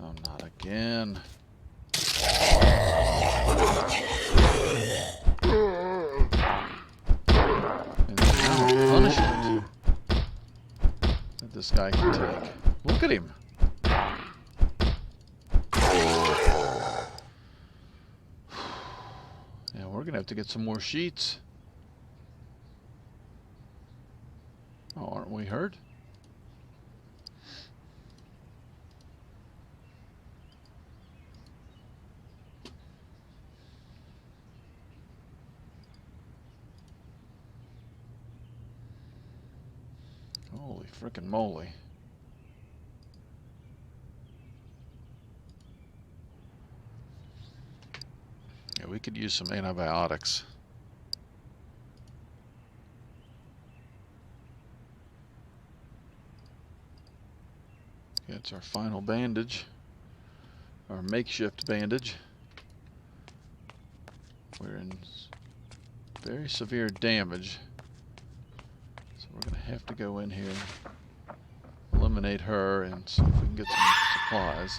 Oh, not again. Punishment that this guy can take. Look at him. Yeah, we're gonna have to get some more sheets. Oh, aren't we hurt? Holy frickin' moly. Yeah, we could use some antibiotics. Okay, it's our final bandage. Our makeshift bandage. We're in very severe damage. We're going to have to go in here, eliminate her, and see if we can get some supplies.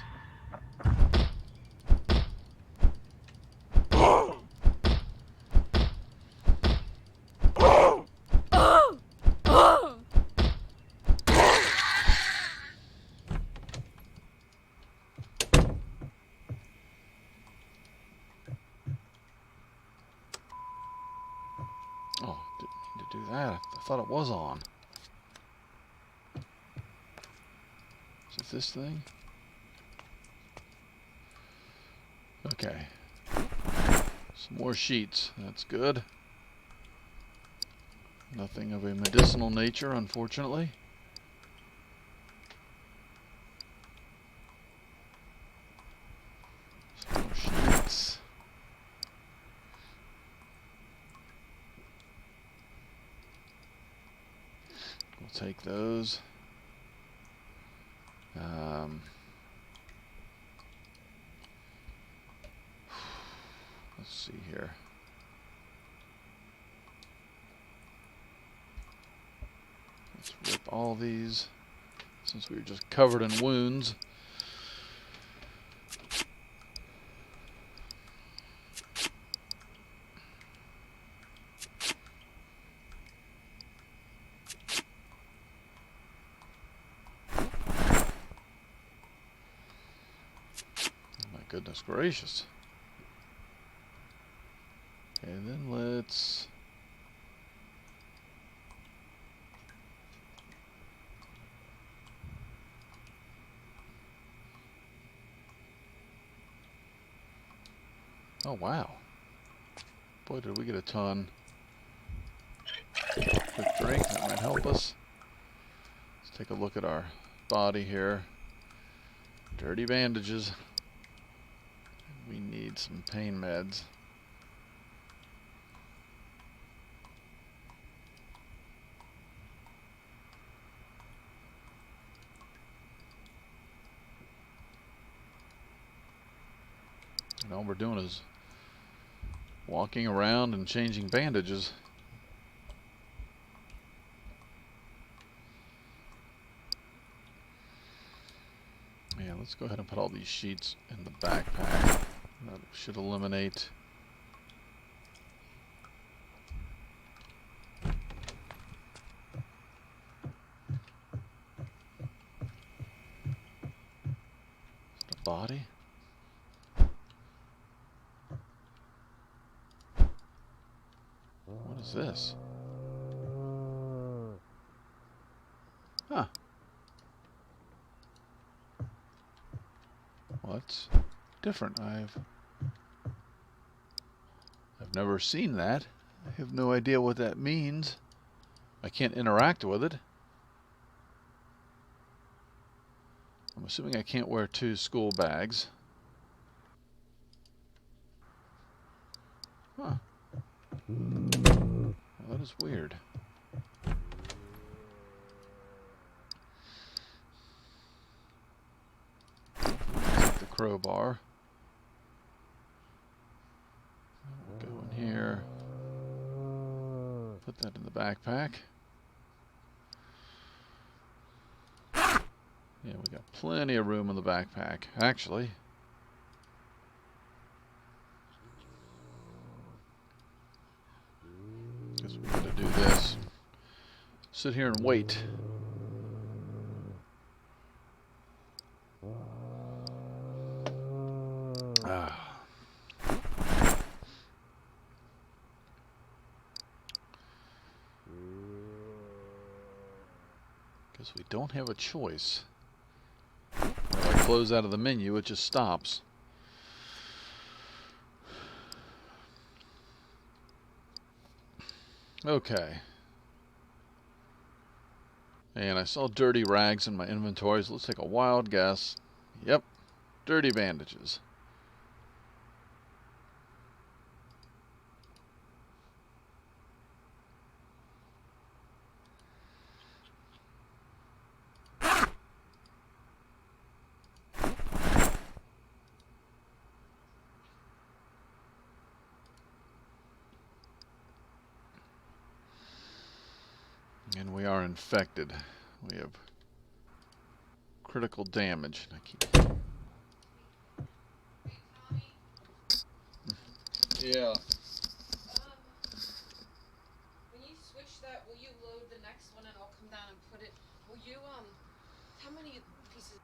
Oh, didn't mean to do that. I thought it was on. Is it this thing? Okay. Some more sheets. That's good. Nothing of a medicinal nature, unfortunately. Some more sheets. We'll take those. Let's see here. Let's rip all these since we were just covered in wounds. My goodness gracious. And then let's... Oh, wow. Boy, did we get a ton. Quick drink, that might help us. Let's take a look at our body here. Dirty bandages. We need some pain meds. And all we're doing is walking around and changing bandages. Yeah, let's go ahead and put all these sheets in the backpack. That should eliminate. Is it a body? What is this? Huh. What's different? I've never seen that. I have no idea what that means. I can't interact with it. I'm assuming I can't wear 2 school bags. Huh. Well, that is weird. Take the crowbar. We'll go in here. Put that in the backpack. Yeah, we got plenty of room in the backpack, actually. Guess we gotta do this. Sit here and wait. Ah. Guess we don't have a choice. If I close out of the menu, it just stops. Okay. And I saw dirty rags in my inventory, so let's take a wild guess. Yep, dirty bandages. And we are infected. We have critical damage. Yeah. When you switch that, will you load the next one and I'll come down and put it? Will you, how many pieces?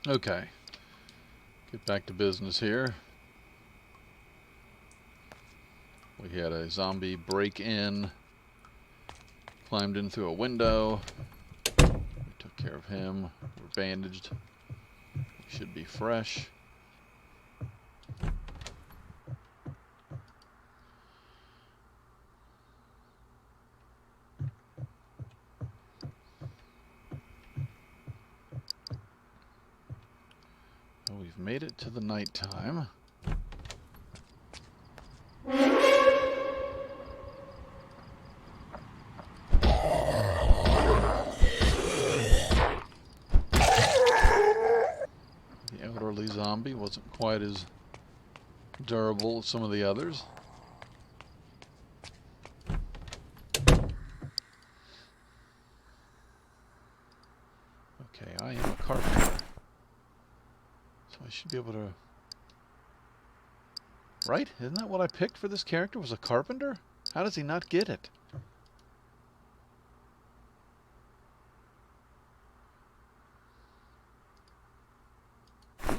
Okay, get back to business here. We had a zombie break in, climbed in through a window. We took care of him. We're bandaged. We should be fresh. Well, we've made it to the nighttime. The elderly zombie wasn't quite as durable as some of the others. Okay, I am a carpenter, so I should be able to... Right? Isn't that what I picked for this character, was a carpenter? How does he not get it? We're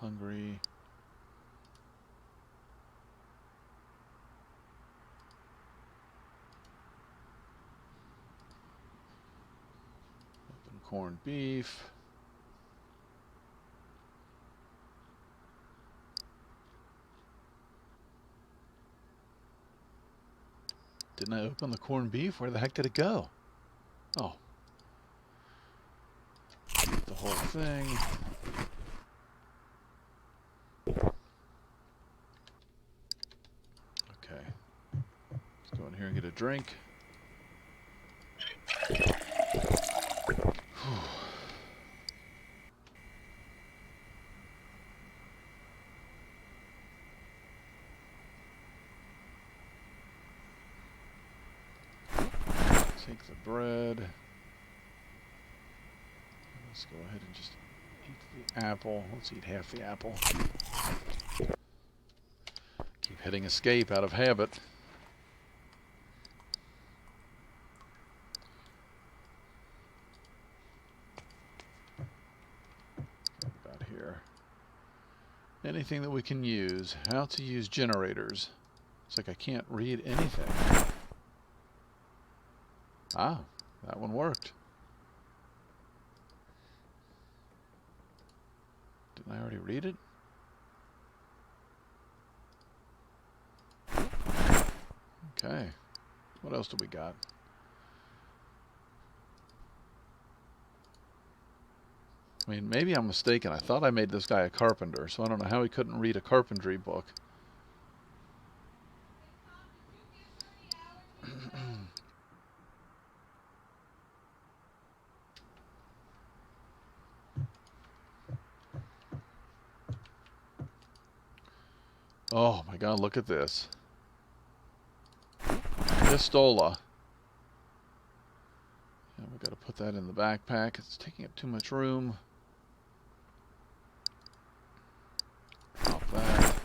hungry. Open corned beef. Didn't I open the corned beef? Where the heck did it go? Oh. Eat the whole thing. Okay. Let's go in here and get a drink. Take the bread. Let's go ahead and just eat the apple. Let's eat half the apple. Keep hitting escape out of habit. About here. Anything that we can use. How to use generators. It's like I can't read anything. Ah, that one worked. Didn't I already read it? Okay. What else do we got? I mean, maybe I'm mistaken. I thought I made this guy a carpenter, so I don't know how he couldn't read a carpentry book. Oh my god, look at this. Pistola. Yeah, we got to put that in the backpack. It's taking up too much room. Drop that.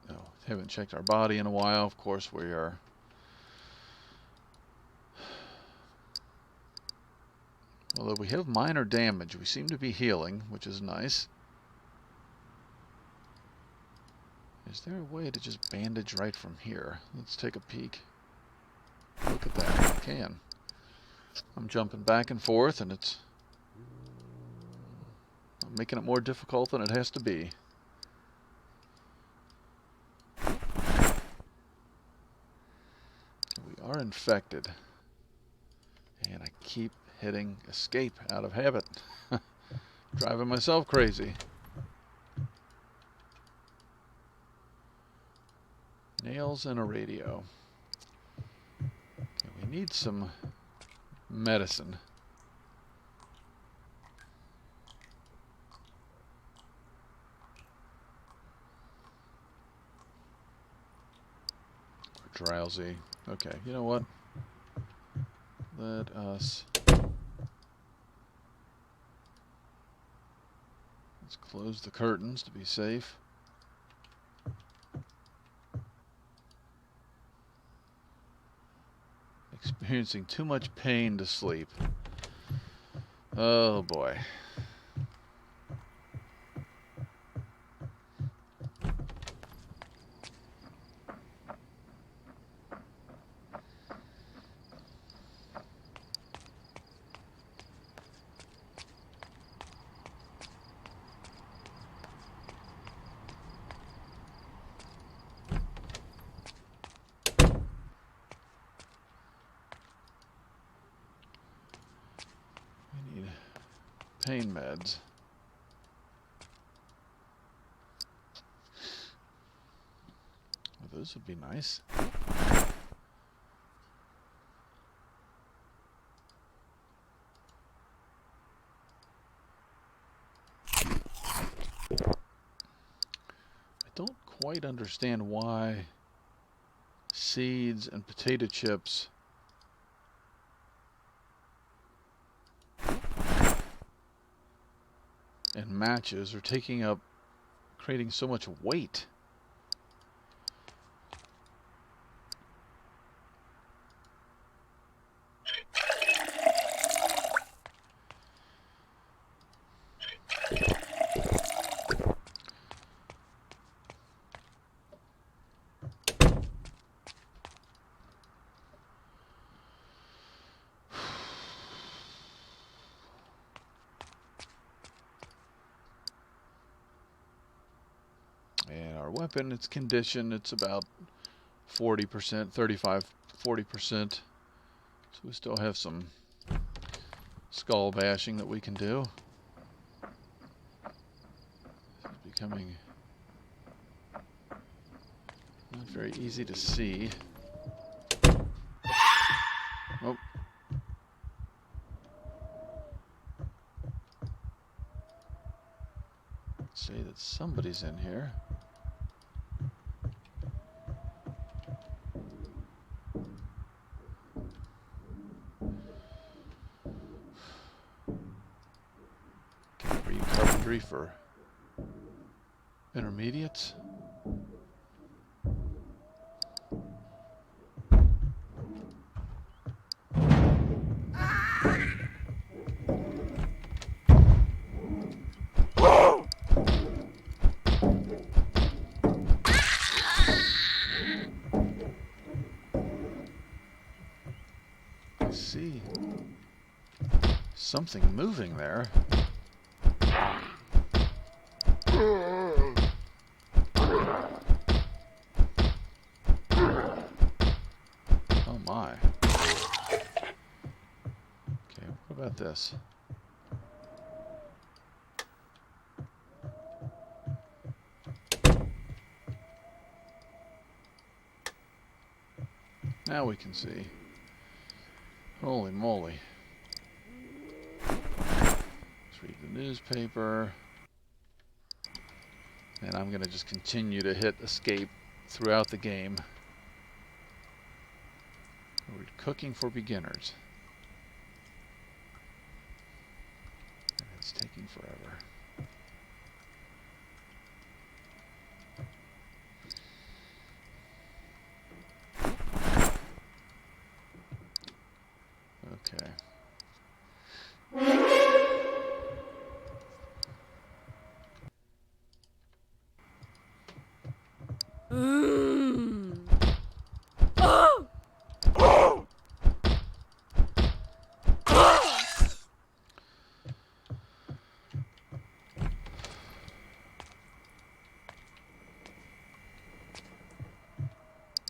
No, haven't checked our body in a while. Of course, we are. Although we have minor damage, we seem to be healing, which is nice. Is there a way to just bandage right from here? Let's take a peek. Look at that. I can. I'm jumping back and forth, and I'm making it more difficult than it has to be. We are infected. And I keep hitting escape out of habit. Driving myself crazy. Nails and a radio. Okay, we need some medicine. We're drowsy. Okay, you know what? Let us... Let's close the curtains to be safe. Experiencing too much pain to sleep. Oh boy. We need pain meds. Well, those would be nice. I don't quite understand why seeds and potato chips and matches are creating so much weight. And our weapon, its condition, it's about 40%, 35, 40%. So we still have some skull bashing that we can do. It's becoming not very easy to see. Oh. Let's say that somebody's in here. Carpentry for intermediates. I see something moving there. Oh my. Okay, what about this? Now we can see. Holy moly. Let's read the newspaper. And I'm going to just continue to hit escape throughout the game. We're cooking for beginners. And it's taking forever. Okay.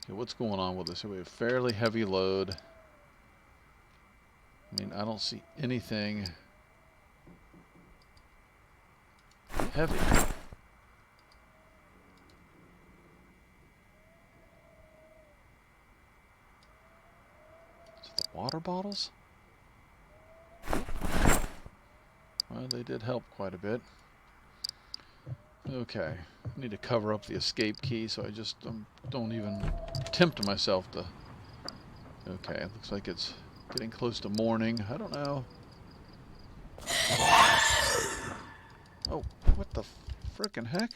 Okay, what's going on with this? We have a fairly heavy load. I mean, I don't see anything heavy. Is it the water bottles? Well, they did help quite a bit. Okay, I need to cover up the escape key, so I just don't even tempt myself to... Okay, it looks like it's getting close to morning. I don't know. Oh, what the frickin' heck?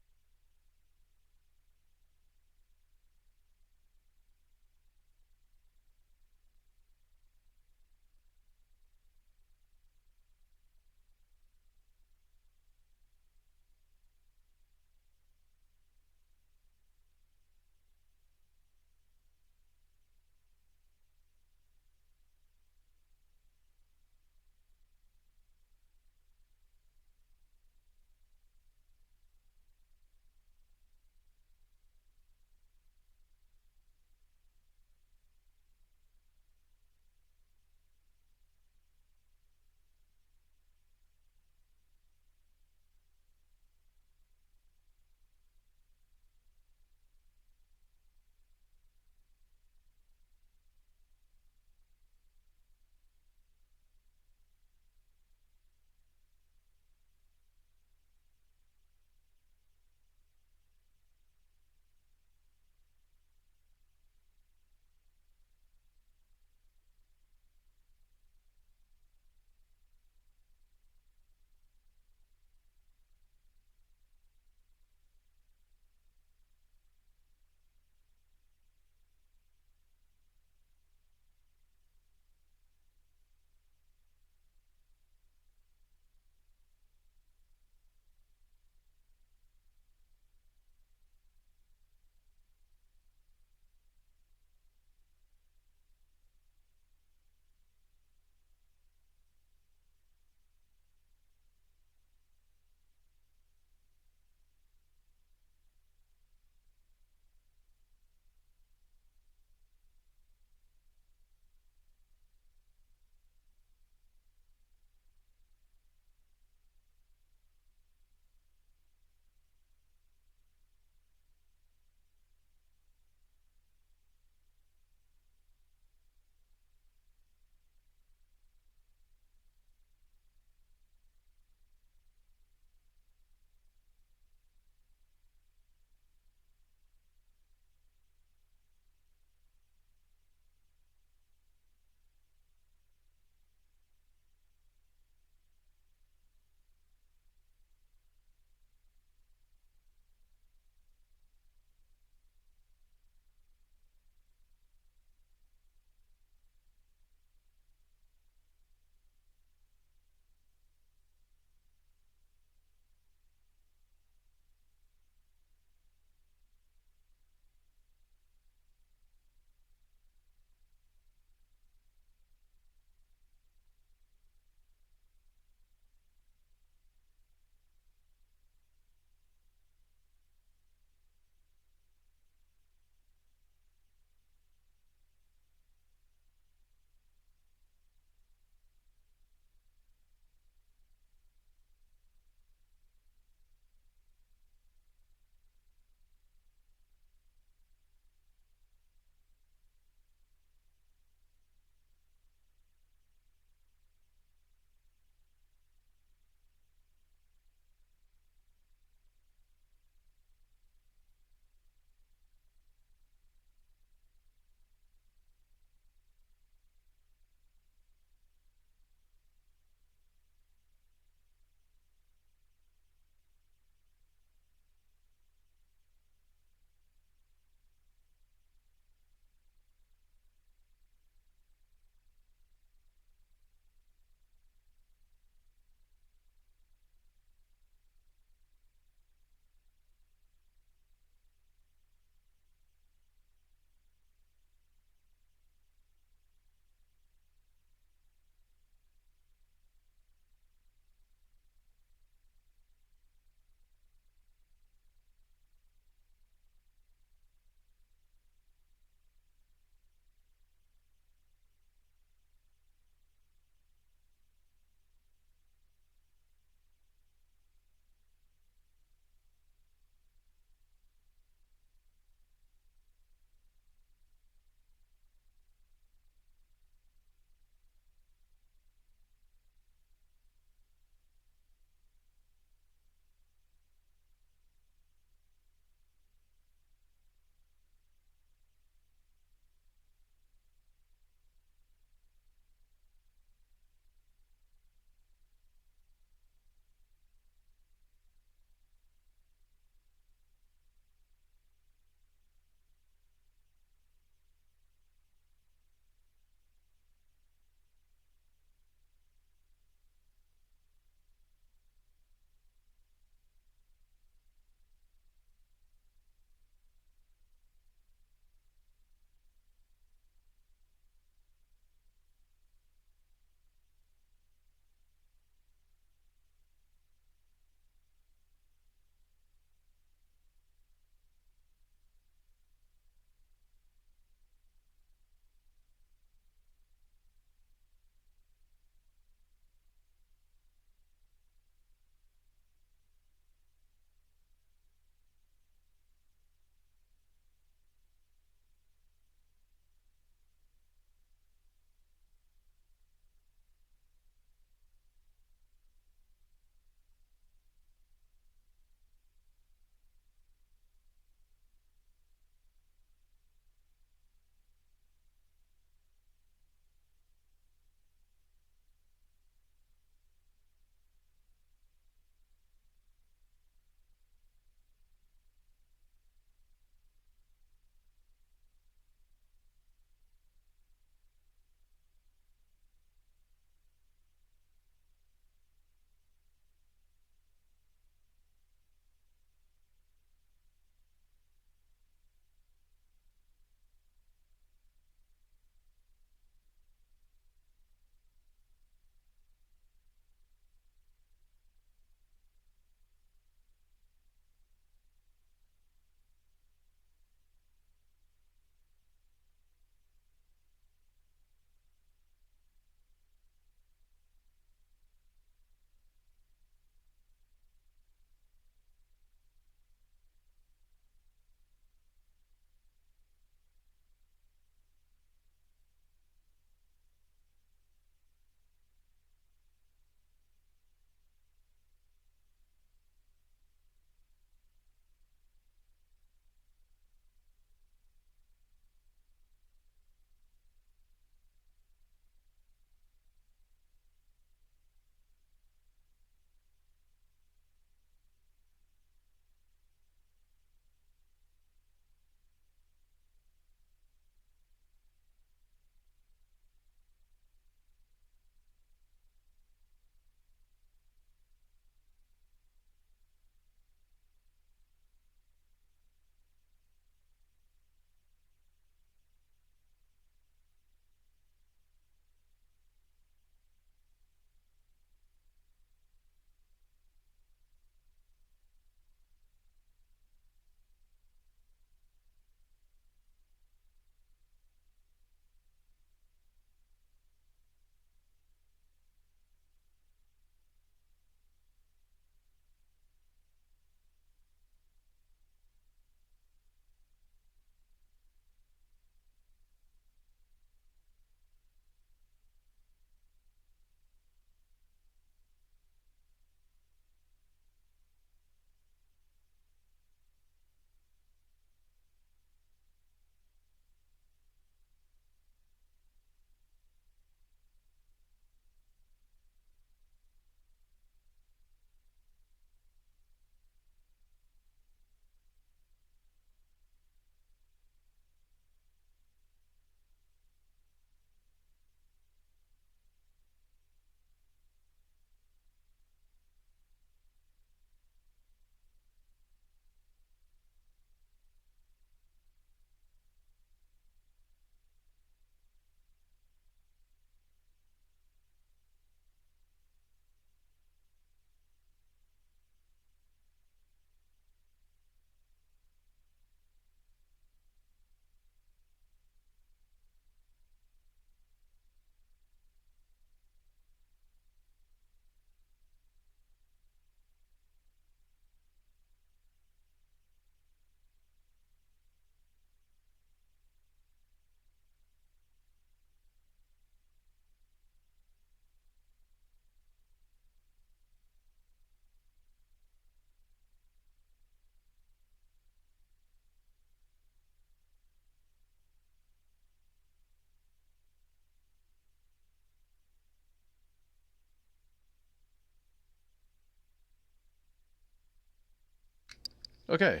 Okay,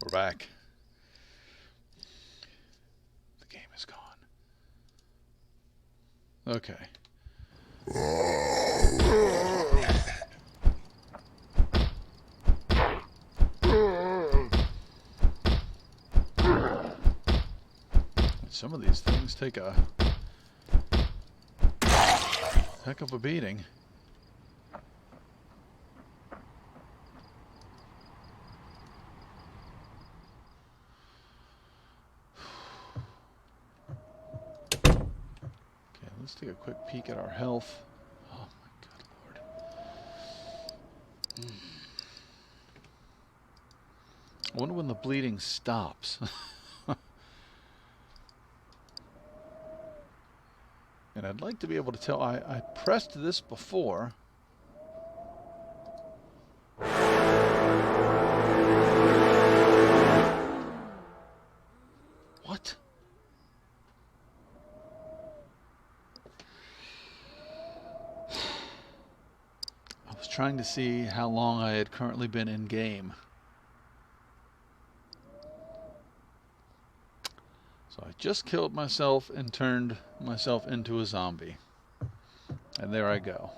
we're back. The game is gone. Okay. Some of these things take a heck of a beating. Okay, let's take a quick peek at our health. Oh my good lord. I wonder when the bleeding stops. And I'd like to be able to tell. I pressed this before. What? I was trying to see how long I had currently been in game. So I just killed myself and turned myself into a zombie. And there I go.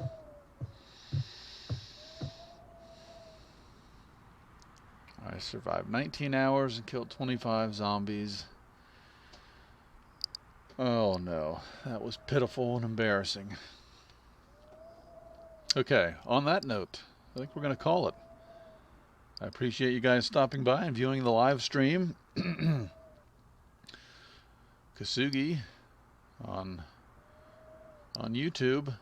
I survived 19 hours and killed 25 zombies. Oh no, that was pitiful and embarrassing. Okay, on that note, I think we're going to call it. I appreciate you guys stopping by and viewing the live stream. Kosugy on YouTube. You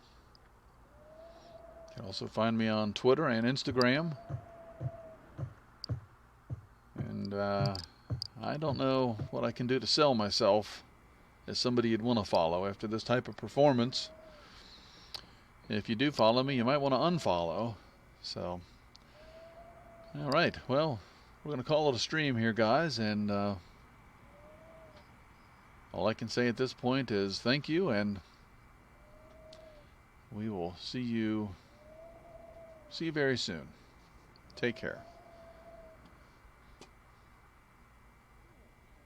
can also find me on Twitter and Instagram. And I don't know what I can do to sell myself as somebody you'd want to follow after this type of performance. If you do follow me, you might want to unfollow. So, all right. Well, we're going to call it a stream here, guys. And all I can say at this point is thank you, and we will see you very soon. Take care.